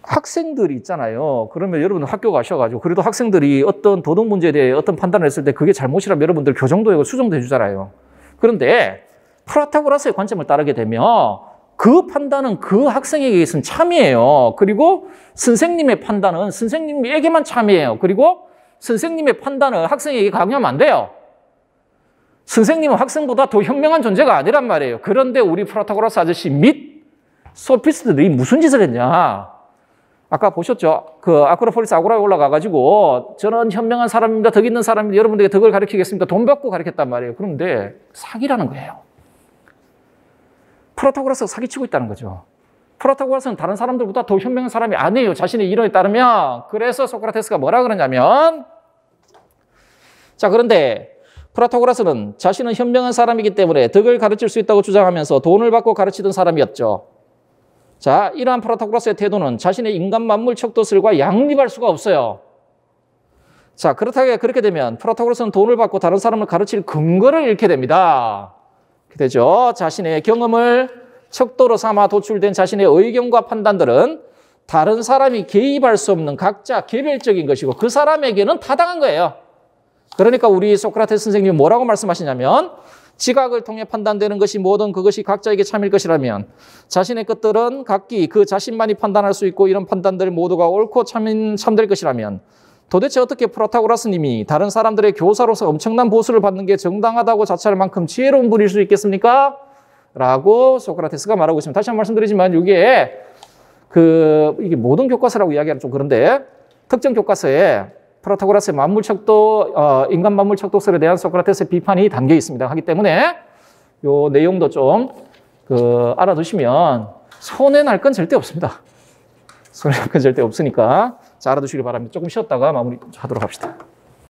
학생들이 있잖아요. 그러면 여러분 학교 가셔가지고 그래도 학생들이 어떤 도덕 문제에 대해 어떤 판단을 했을 때 그게 잘못이라면 여러분들 교정도 수정도 해주잖아요. 그런데 프로타고라스의 관점을 따르게 되면 그 판단은 그 학생에게 있어서는 참이에요. 그리고 선생님의 판단은 선생님에게만 참이에요. 그리고 선생님의 판단을 학생에게 강요하면 안 돼요. 선생님은 학생보다 더 현명한 존재가 아니란 말이에요. 그런데 우리 프로타고라스 아저씨 및 소피스트들이 무슨 짓을 했냐? 아까 보셨죠? 아크로폴리스 아고라에 올라가가지고 저는 현명한 사람입니다. 덕 있는 사람입니다. 여러분들에게 덕을 가르치겠습니다. 돈 받고 가르쳤단 말이에요. 그런데 사기라는 거예요. 프로타고라스가 사기치고 있다는 거죠. 프로타고라스는 다른 사람들보다 더 현명한 사람이 아니에요. 자신의 이론에 따르면. 그래서 소크라테스가 뭐라 그러냐면 자, 그런데 프로타고라스는 자신은 현명한 사람이기 때문에 덕을 가르칠 수 있다고 주장하면서 돈을 받고 가르치던 사람이었죠. 자, 이러한 프로타고라스의 태도는 자신의 인간 만물 척도설과 양립할 수가 없어요. 자, 그렇게 되면 프로타고라스는 돈을 받고 다른 사람을 가르칠 근거를 잃게 됩니다. 그렇게 되죠. 자신의 경험을 척도로 삼아 도출된 자신의 의견과 판단들은 다른 사람이 개입할 수 없는 각자 개별적인 것이고 그 사람에게는 타당한 거예요. 그러니까 우리 소크라테스 선생님이 뭐라고 말씀하시냐면 지각을 통해 판단되는 것이 모든 그것이 각자에게 참일 것이라면 자신의 것들은 각기 그 자신만이 판단할 수 있고 이런 판단들 모두가 옳고 참될 것이라면 도대체 어떻게 프로타고라스님이 다른 사람들의 교사로서 엄청난 보수를 받는 게 정당하다고 자처할 만큼 지혜로운 분일 수 있겠습니까? 라고 소크라테스가 말하고 있습니다. 다시 한번 말씀드리지만 이게 모든 교과서라고 이야기하면 좀 그런데 특정 교과서에 프로타고라스의 인간 만물척도설에 대한 소크라테스의 비판이 담겨 있습니다. 하기 때문에 요 내용도 좀 알아두시면 손해날 건 절대 없습니다. 손해날 건 절대 없으니까 자, 알아두시기 바랍니다. 조금 쉬었다가 마무리 하도록 합시다.